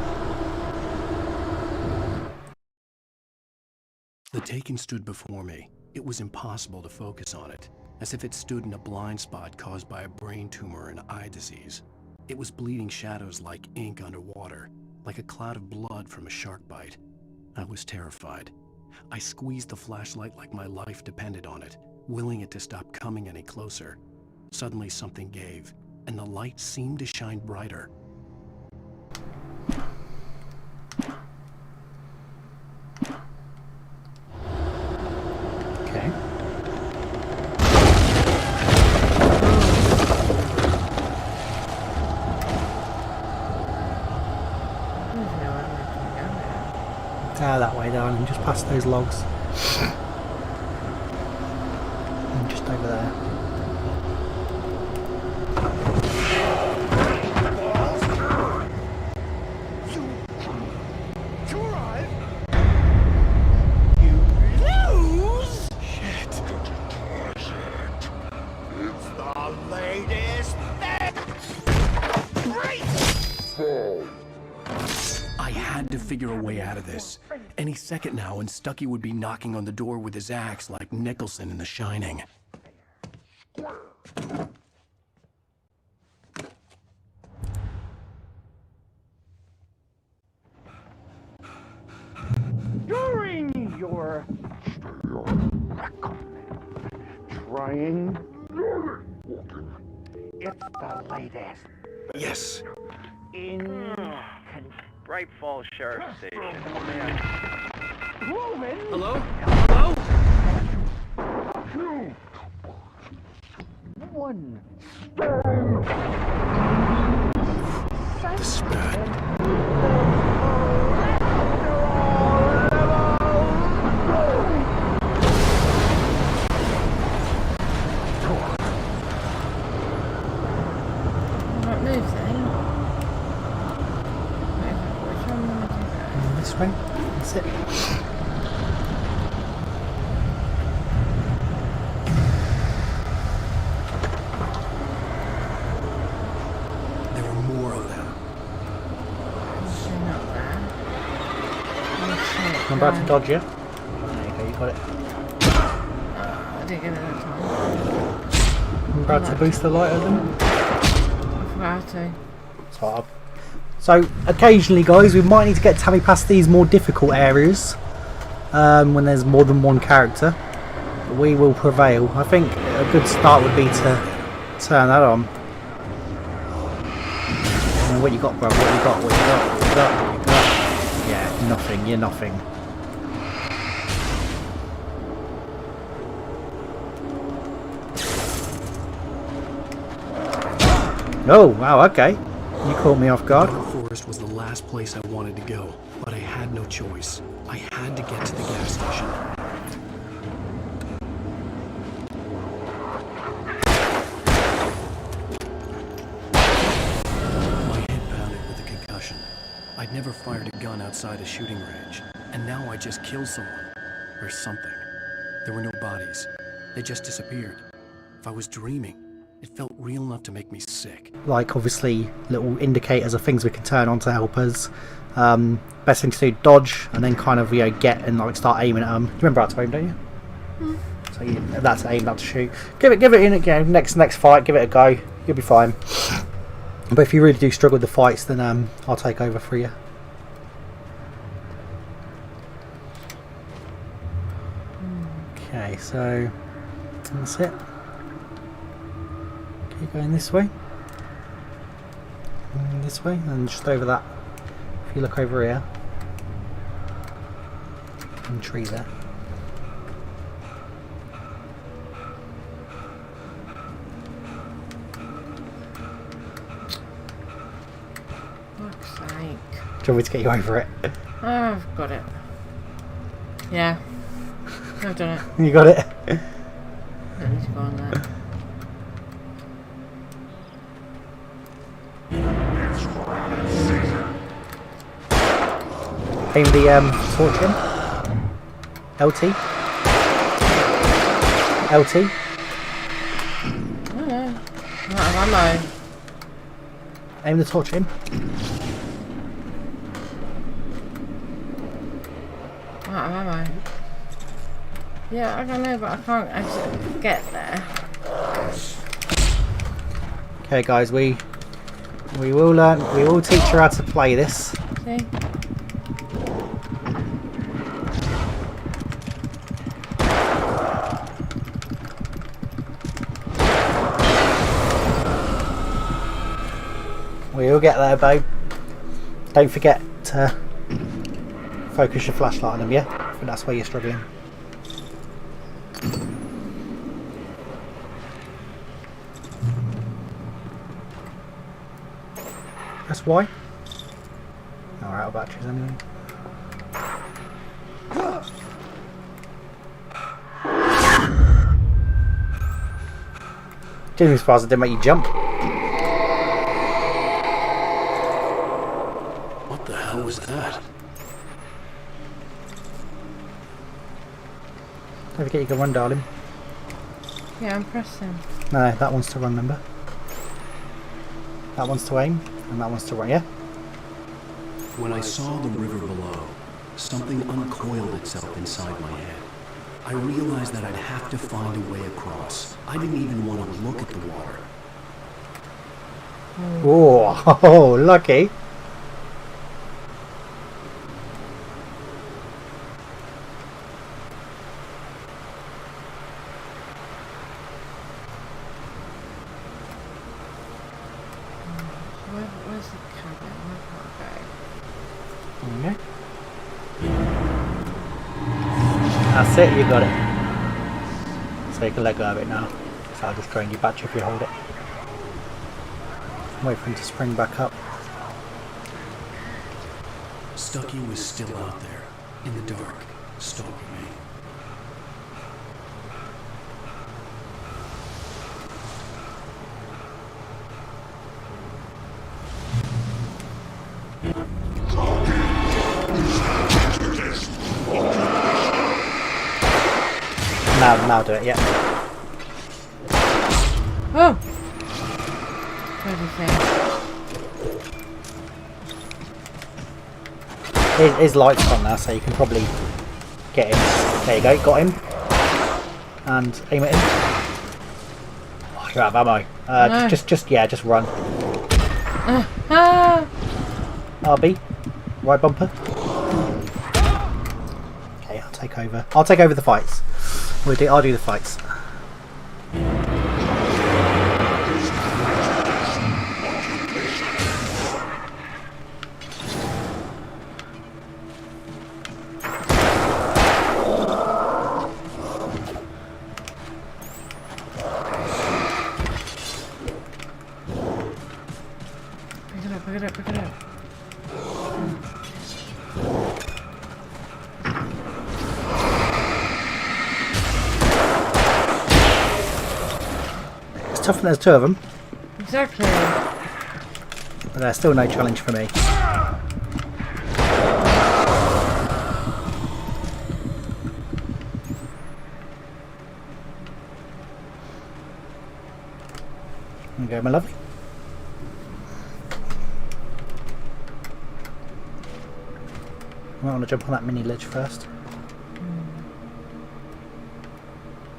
The Taken stood before me. It was impossible to focus on it, as if it stood in a blind spot caused by a brain tumor and eye disease. It was bleeding shadows like ink underwater, like a cloud of blood from a shark bite. I was terrified. I squeezed the flashlight like my life depended on it, willing it to stop coming any closer. Suddenly something gave, and the light seemed to shine brighter. Okay. That way, darling, just past those logs. And just over there. Figure a way out of this. Any second now and Stuckey would be knocking on the door with his axe like Nicholson in The Shining. During your trying, it's the latest. Yes. In Bright Falls Sheriff Station. Hello? Hello? 2, 1. The spat. What moves, eh? This way. That's it. There were more of them. I'm about to dodge you. There you go, you got it. I didn't get it that time. I'm about to boost the light of them. I forgot to. So occasionally, guys, we might need to get Tammy past these more difficult areas when there's more than one character. But we will prevail. I think a good start would be to turn that on. What you got, bro? What you got? What you got? What you got? What you got? Yeah, nothing. You're nothing. Oh, wow, okay. You caught me off guard. Dark Forest was the last place I wanted to go, but I had no choice. I had to get to the gas station. I'd never fired a gun outside a shooting range, and now I just killed someone. Or something. There were no bodies. They just disappeared. If I was dreaming, it felt real enough to make me sick. Like, obviously, little indicators of things we can turn on to help us. Best thing to do, dodge, and then kind of, you know, get and like start aiming at them. You remember how to aim, don't you? So yeah, that's aim, not to shoot. Give it in again. Next fight, give it a go. You'll be fine. But if you really do struggle with the fights, then I'll take over for you. Okay, so that's it. Keep going this way. And this way, and just over that. If you look over here, and tree there. Fuck's sake. Do you want me to get you over it? Oh, I've got it. Yeah. I've done it. You got it? I need to go on that. Aim the torch in. LT. LT. I don't know. I'm out of ammo. Aim the torch in. I'm out of ammo. Yeah, I don't know, but I can't actually get there. Okay, guys, we will learn. We will teach her how to play this. See? We will get there, babe. Don't forget to focus your flashlight on them, yeah? I think that's where you're struggling. That's why. No, we're out of batteries anyway. Didn't be surprised it didn't make you jump. What the hell was that? Don't forget you can run, darling. Yeah, I'm pressing. No, that one's to run, remember? That one's to aim, and that one's to run, yeah? When I saw the river below, something uncoiled itself inside my head. I realized that I'd have to find a way across. I didn't even want to look at the water. Oh, lucky. Where's the cabin? Where Okay. That's it, you got it. So you can let go of it now. So I'll just drain your battery if you hold it. Wait for him to spring back up. Stucky was still out there, in the dark, stalking me. Now do it, yeah. Oh! His light's on now, so you can probably get him. There you go, got him. And aim at him. Oh, you're out of ammo. No. Just run. RB, right bumper. Okay, I'll take over. I'll take over the fights. I'll do the fights. Pick it up. It's tough when there's two of them. Exactly. But there's still no challenge for me. you go, my lovely. I might want to jump on that mini ledge first.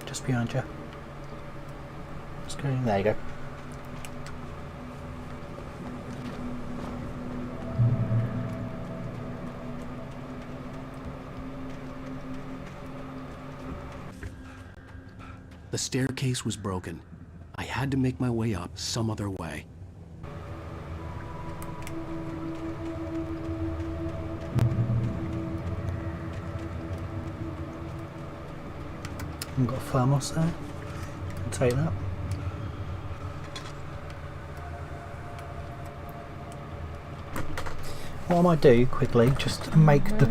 Just behind you. Just going. There you go. The staircase was broken. I had to make my way up some other way. I've got a thermos there. I'll take that. What I might do quickly, just make the...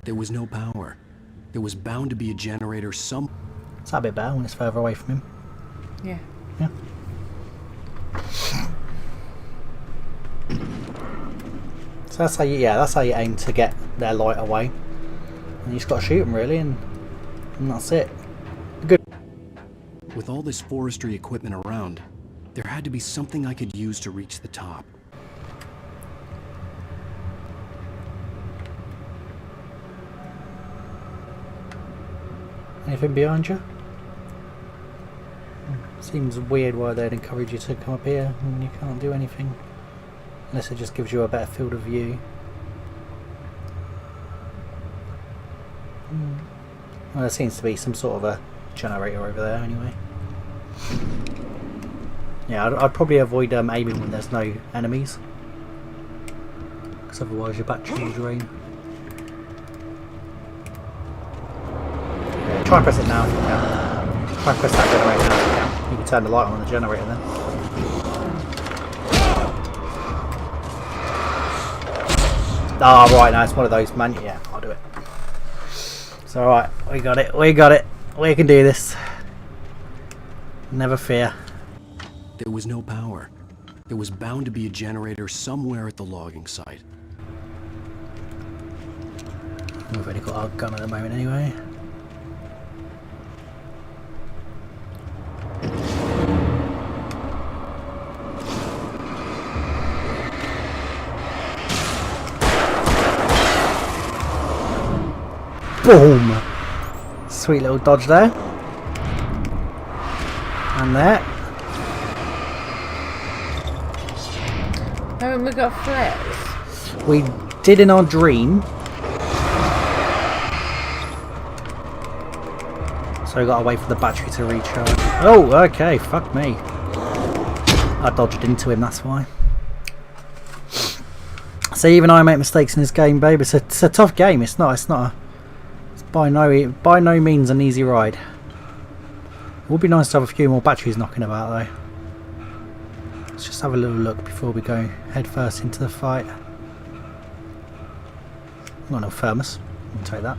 There was no power. There was bound to be a generator some... It's a bit better when it's further away from him. Yeah. Yeah. So that's how you, that's how you aim to get their light away. And you just got to shoot them really, and that's it. Good. With all this forestry equipment around, there had to be something I could use to reach the top. Anything behind you? Seems weird why they'd encourage you to come up here when you can't do anything. Unless it just gives you a better field of view. Well, there seems to be some sort of a generator over there anyway. Yeah, I'd probably avoid aiming when there's no enemies. Because otherwise your battery will drain. Yeah, try and press it now if you can. Try and press that generator now if you can. You can turn the light on the generator then. Ah, right, now it's one of those yeah, I'll do it. It's alright, we got it, we can do this. Never fear. There was no power. There was bound to be a generator somewhere at the logging site. We've already got our gun at the moment anyway. Boom! Sweet little dodge there. And there. Haven't we got flares? We did in our dream. So we gotta wait for the battery to recharge. Oh, okay, fuck me. I dodged into him, that's why. So even I make mistakes in this game, babe. It's a tough game. It's by no means an easy ride. It would be nice to have a few more batteries knocking about though. Let's just have a little look before we go head first into the fight. Got no thermos. I'll take that.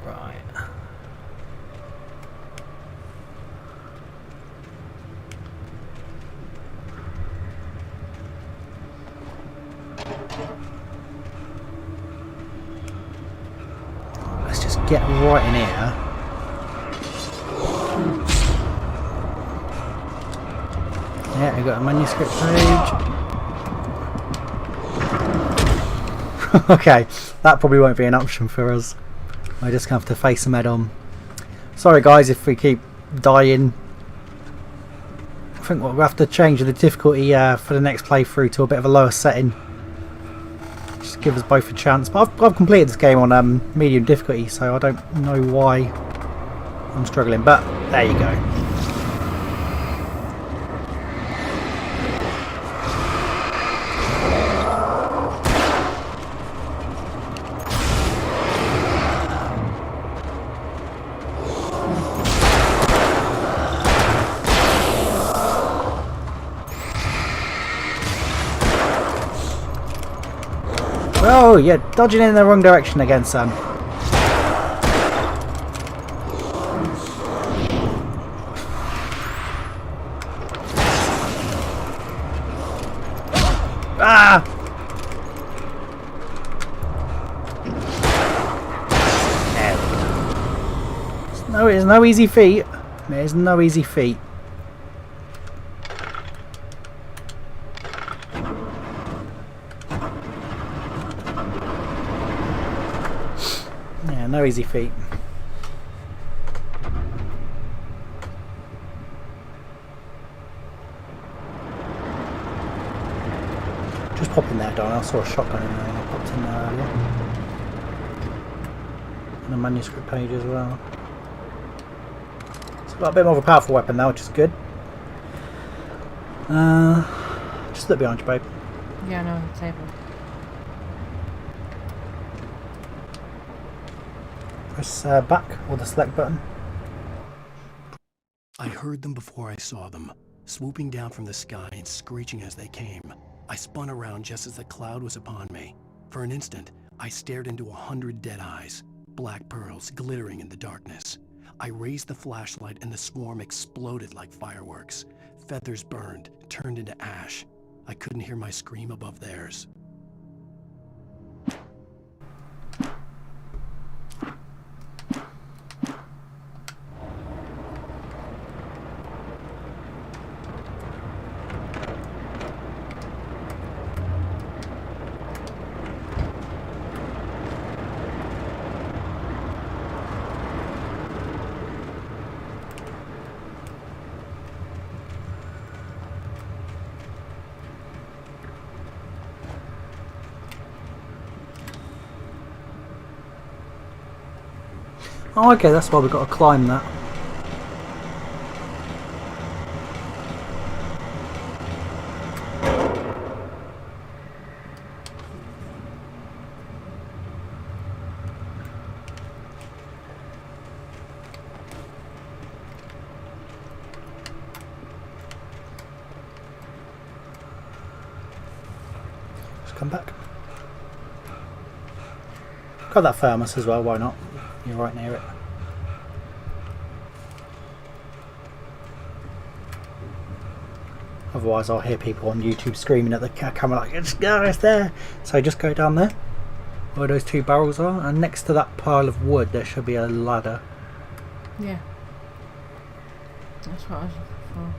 Right. Let's just get right in here. Yeah, we got a manuscript page. Okay, that probably won't be an option for us. I just have to face them head on. Sorry guys if we keep dying. I think we'll have to change the difficulty for the next playthrough to a bit of a lower setting. Just give us both a chance. But I've completed this game on medium difficulty, so I don't know why I'm struggling. But there you go. Oh, you're dodging in the wrong direction again, son. No, it is no easy feat. It is no easy feat. Yeah, no easy feat. Just pop in there, Don. I saw a shotgun in there and I popped in there earlier. And a manuscript page as well. It's got a bit more of a powerful weapon now, which is good. Just look behind you, babe. Yeah, I know, on the table. Press back or the select button. I heard them before I saw them, swooping down from the sky and screeching as they came. I spun around just as the cloud was upon me. For an instant, I stared into 100 dead eyes, black pearls glittering in the darkness. I raised the flashlight and the swarm exploded like fireworks. Feathers burned, turned into ash. I couldn't hear my scream above theirs. Oh, okay, that's why we've got to climb that. Just come back. Got that thermos as well, why not? You're right near it. Otherwise I'll hear people on YouTube screaming at the camera like, it's there! So just go down there, where those two barrels are, and next to that pile of wood there should be a ladder. Yeah. That's what I was looking for.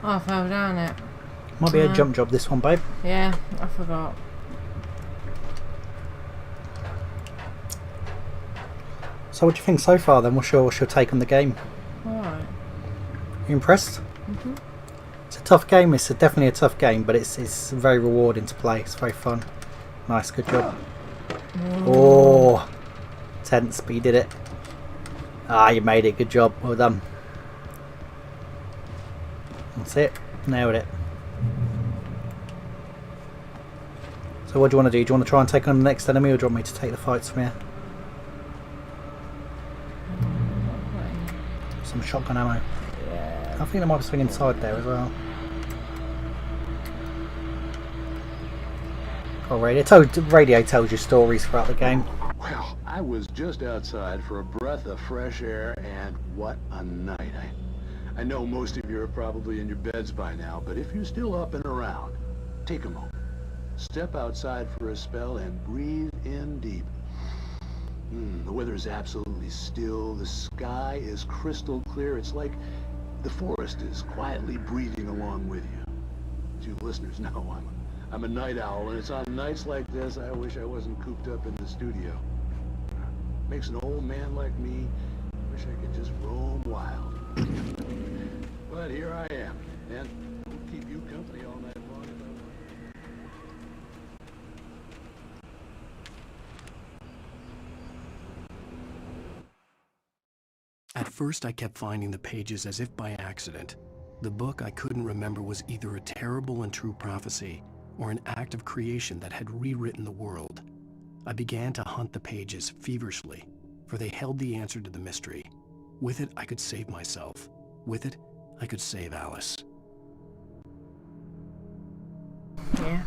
Oh, I fell down it. Might be a jump job this one, babe. Yeah, I forgot. So what do you think so far then? What's your take on the game? Alright. You impressed? Mm-hmm. It's a tough game, it's definitely a tough game, but it's very rewarding to play, it's very fun. Nice, good job. Oh, tense, but you did it. Ah, you made it, good job, well done. That's it, nailed it. So what do you want to do? Do you want to try and take on the next enemy, or do you want me to take the fights from here? Some shotgun ammo. Yeah. I think there might be something inside there as well. Oh, radio tells you stories throughout the game. Well, I was just outside for a breath of fresh air, and what a night. I know most of you are probably in your beds by now, but if you're still up and around, take a moment. Step outside for a spell and breathe in deep. The weather is absolutely still. The sky is crystal clear. It's like the forest is quietly breathing along with you. As you listeners know, I'm a night owl, and it's on nights like this I wish I wasn't cooped up in the studio. Makes an old man like me wish I could just roam wild. But here I am, and I'll keep you company all night long if I want. At first I kept finding the pages as if by accident. The book I couldn't remember was either a terrible and true prophecy or an act of creation that had rewritten the world. I began to hunt the pages feverishly, for they held the answer to the mystery. With it, I could save myself. With it, I could save Alice. Yeah.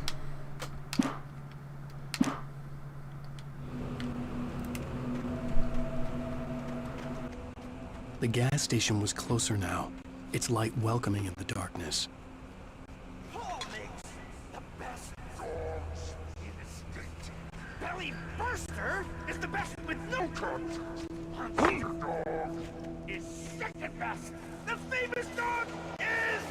The gas station was closer now, its light welcoming in the darkness. Paul makes the best dogs in the state. Belly Burster is the best with no cuts. Underdog is second best. The famous dog is...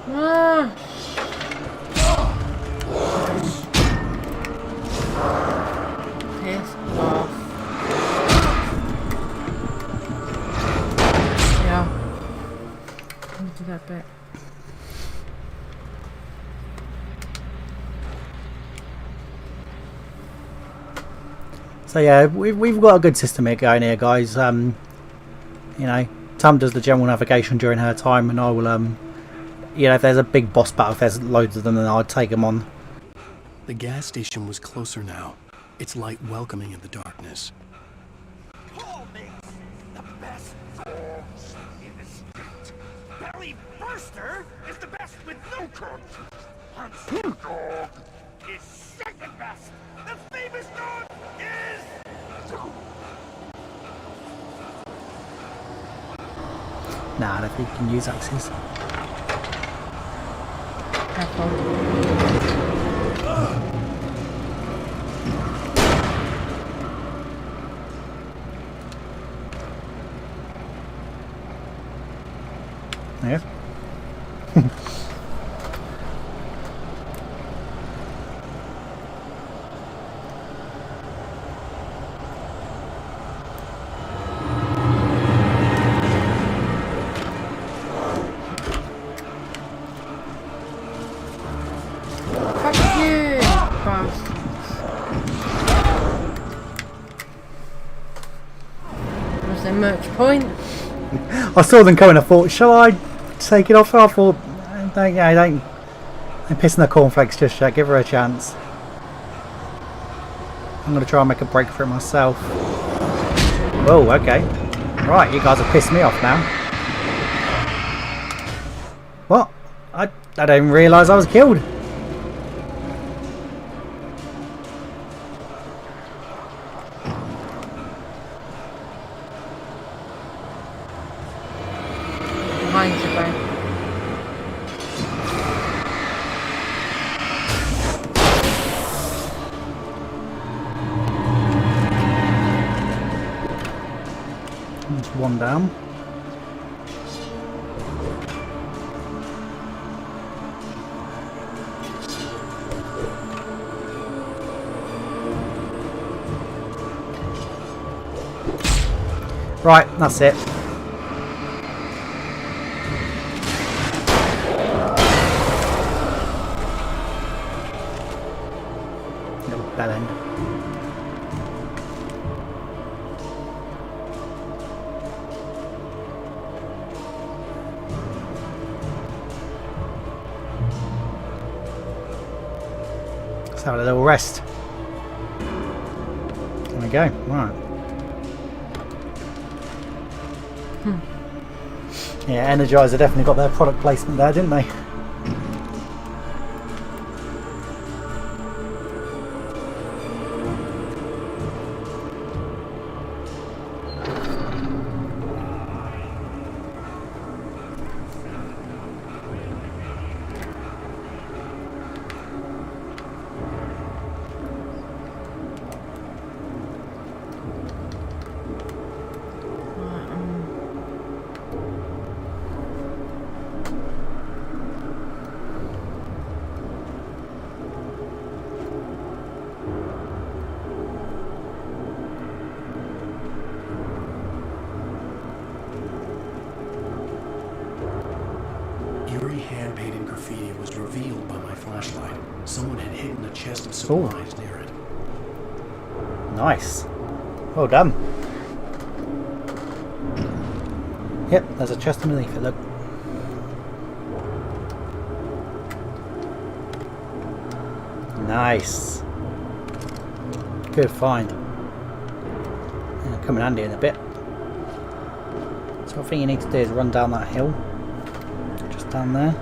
Ah. Piss off. Yeah. Let me do that bit. So yeah, we've got a good system here going here, guys. You know, Tam does the general navigation during her time, and I will, you know, if there's a big boss battle, if there's loads of them, then I'd take them on. The gas station was closer now, its light welcoming in the darkness. Paul makes the best dogs in the state. Belly Burster is the best with no cuts. Underdog is second best. The famous dog is... Nah, I don't think you can use axes. Yeah. Fuck you, bastards. Was there much point? I saw them coming. I thought, shall I take it off? I thought, don't piss in the cornflakes just yet. Give her a chance. I'm gonna try and make a break for it myself. Oh, okay. Right, you guys have pissed me off now. What? I didn't realise I was killed. Behind you, bro. There's one down. Right, that's it. Little bell end. Let's have a little rest. There we go. Right. Yeah, Energizer definitely got their product placement there, didn't they? Eerie hand-painted graffiti was revealed by my flashlight. Someone had hidden a chest of supplies near it. Nice. Well done. Yep, there's a chest underneath it, look. Nice. Good find. Yeah, come in handy in a bit. So what I think you need to do is run down that hill. Just down there.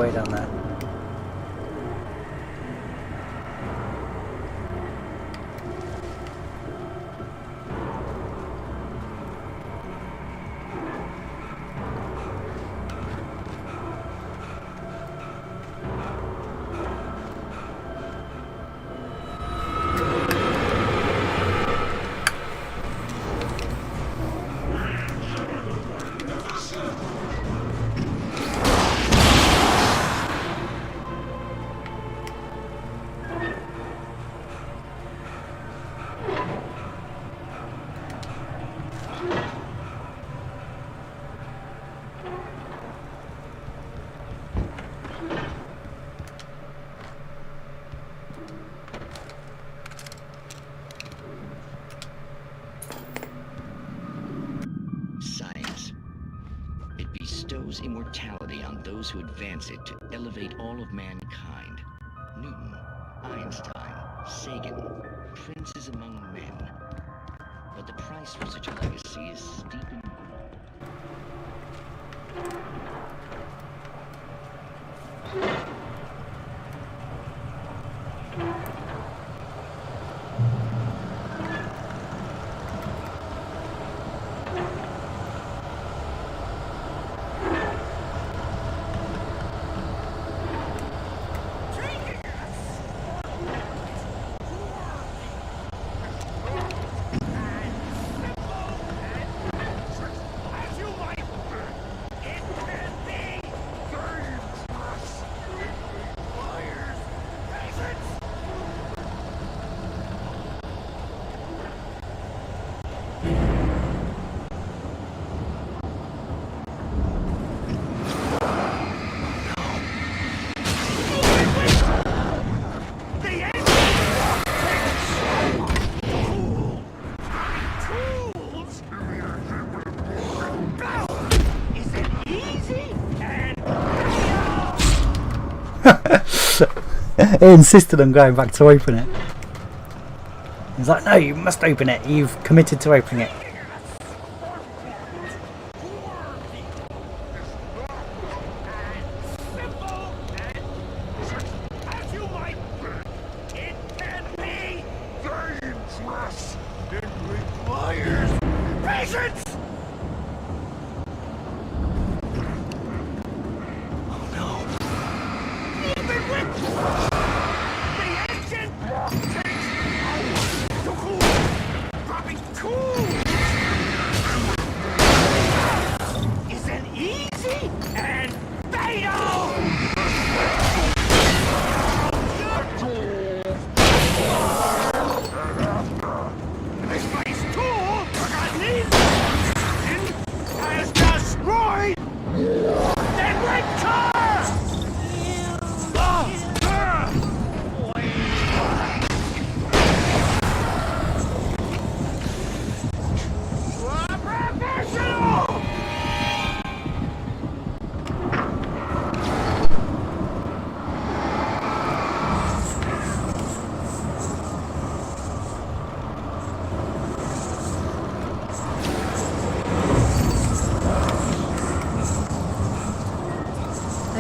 way down there. Science. It bestows immortality on those who advance it to elevate all of mankind. Newton, Einstein, Sagan, princes among men. But the price for such a legacy is steep and He insisted on going back to open it. He's like, no, you must open it. You've committed to opening it.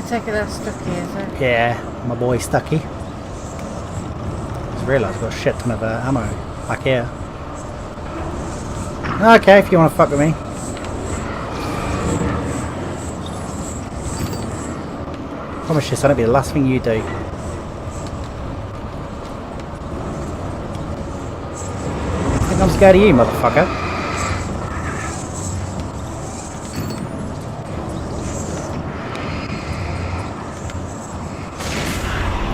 Take it that's Stucky, is it? Yeah, my boy Stucky. Just realised I've got a shit ton of ammo back here. Okay, if you want to fuck with me. Promise you, son, it'll be the last thing you do. I think I'm scared of you, motherfucker.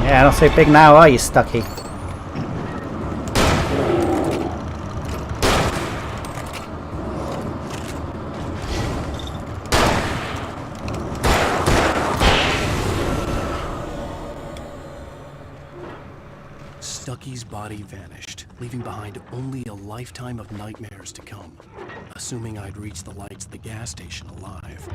Yeah, not so big now, are you, Stucky? Stucky's body vanished, leaving behind only a lifetime of nightmares to come, assuming I'd reach the lights at the gas station alive.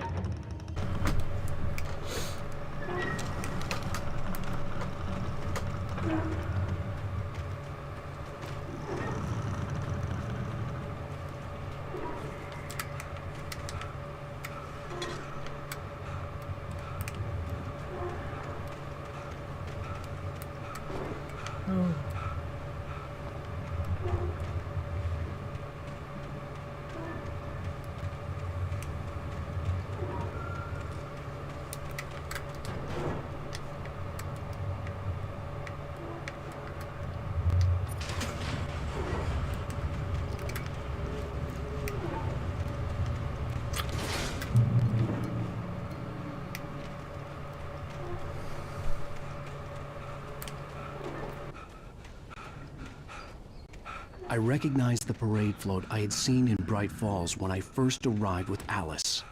I recognized the parade float I had seen in Bright Falls when I first arrived with Alice.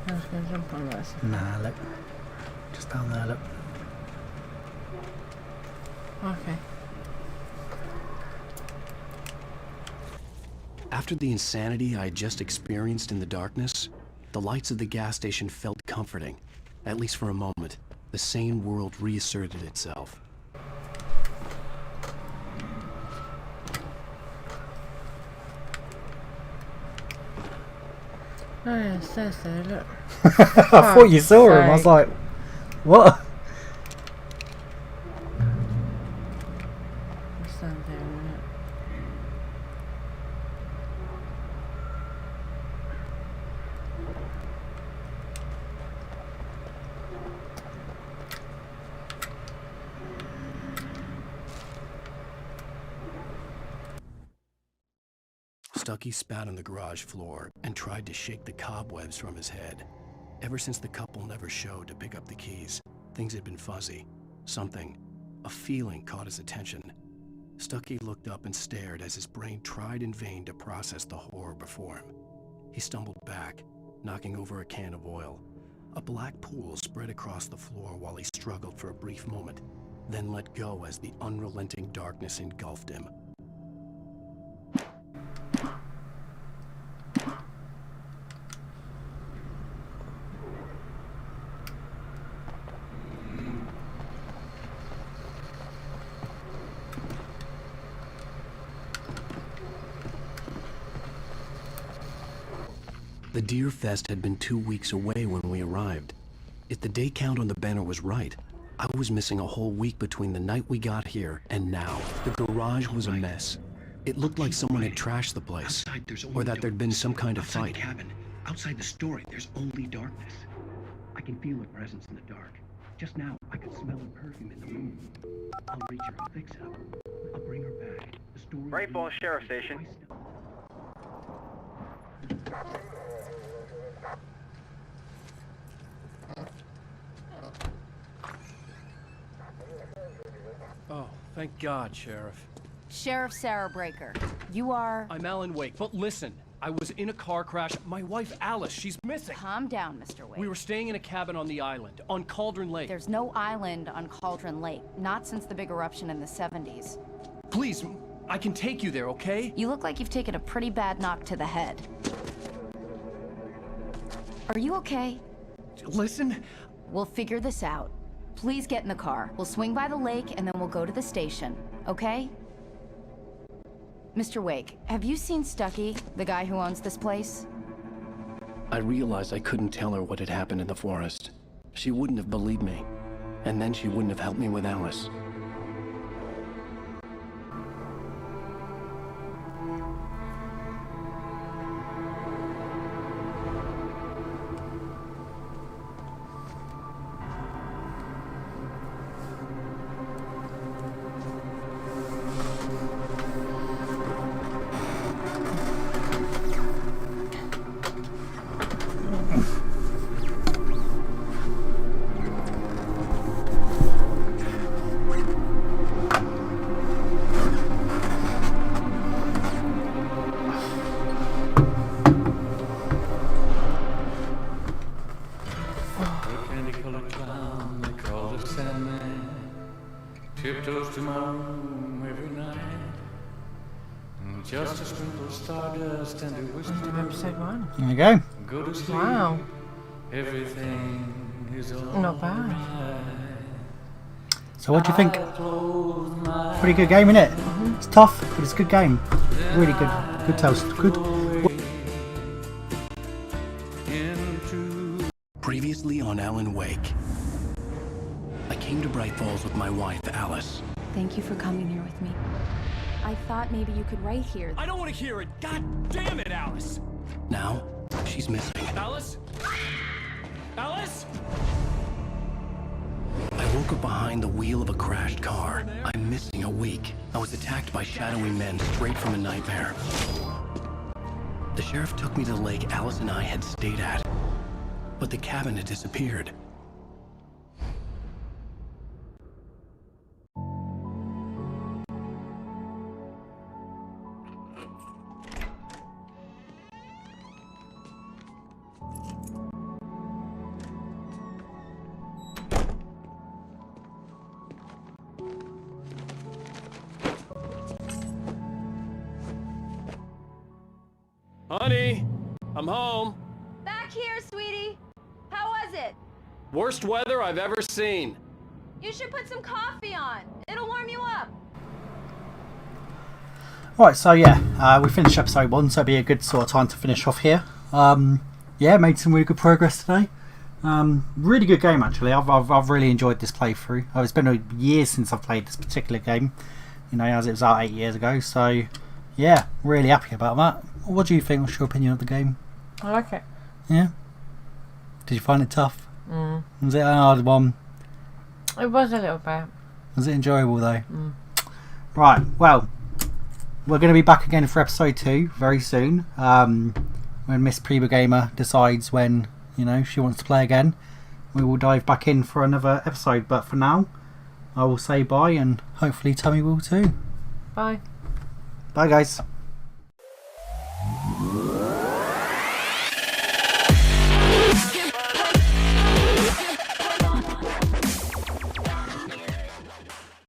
I was going to jump on this. Nah, look. Just down there, look. Okay. After the insanity I had just experienced in the darkness, the lights of the gas station felt comforting, at least for a moment. The sane world reasserted itself. Oh yeah, it says there, look. I thought you saw him. I was like, what? I'll stand there a minute. Stucky spat on the garage floor and tried to shake the cobwebs from his head. Ever since the couple never showed to pick up the keys, things had been fuzzy. Something, a feeling caught his attention. Stucky looked up and stared as his brain tried in vain to process the horror before him. He stumbled back, knocking over a can of oil. A black pool spread across the floor while he struggled for a brief moment, then let go as the unrelenting darkness engulfed him. The Deer Fest had been 2 weeks away when we arrived. If the day count on the banner was right, I was missing a whole week between the night we got here and now. The garage was a mess. It looked like someone had trashed the place, or that there'd been some kind of fight. Outside the cabin, outside the story, there's only darkness. I can feel a presence in the dark. Just now, I could smell a perfume in the room. I'll reach her, I'll fix it up. I'll bring her back. The story. Bright Falls Sheriff Station. Oh, thank God, Sheriff. Sheriff Sarah Breaker. You are... I'm Alan Wake, but listen. I was in a car crash. My wife, Alice, she's missing. Calm down, Mr. Wake. We were staying in a cabin on the island, on Cauldron Lake. There's no island on Cauldron Lake. Not since the big eruption in the 70s. Please, I can take you there, okay? You look like you've taken a pretty bad knock to the head. Are you okay? Listen. We'll figure this out. Please get in the car. We'll swing by the lake and then we'll go to the station, okay? Mr. Wake, have you seen Stucky, the guy who owns this place? I realized I couldn't tell her what had happened in the forest. She wouldn't have believed me, and then she wouldn't have helped me with Alice. Tiptoes to my room every night. Just a sprinkle of stardust and a whisper. Episode 1. There you go. Go to sleep. Wow. Everything is all Not bad. So what do you think? Pretty good game, innit? It's tough, but it's a good game. Really good. Good toast. Good. Previously on Alan Wake. I came to Bright Falls with my wife, Alice. Thank you for coming. sitting here with me. I thought maybe you could write here. I don't want to hear it! God damn it, Alice! Now, she's missing. Alice? Alice? I woke up behind the wheel of a crashed car. I'm missing a week. I was attacked by shadowy men straight from a nightmare. The sheriff took me to the lake Alice and I had stayed at, but the cabin had disappeared. Honey, I'm home. Back here, sweetie. How was it? Worst weather I've ever seen. You should put some coffee on. It'll warm you up. Right, so yeah, we finished episode 1, so it'd be a good sort of time to finish off here. Yeah, made some really good progress today. Really good game actually. I've really enjoyed this playthrough. It's been years since I've played this particular game, you know, as it was out 8 years ago. So yeah, really happy about that. What do you think? What's your opinion of the game? I like it. Yeah. Did you find it tough? Mm. Was it a hard one? It was a little bit. Was it enjoyable though? Mm. Right. Well, we're going to be back again for episode 2 very soon. When Miss Preba Gamer decides when, you know, she wants to play again, we will dive back in for another episode. But for now, I will say bye, and hopefully Tommy will too. Bye. Bye, guys.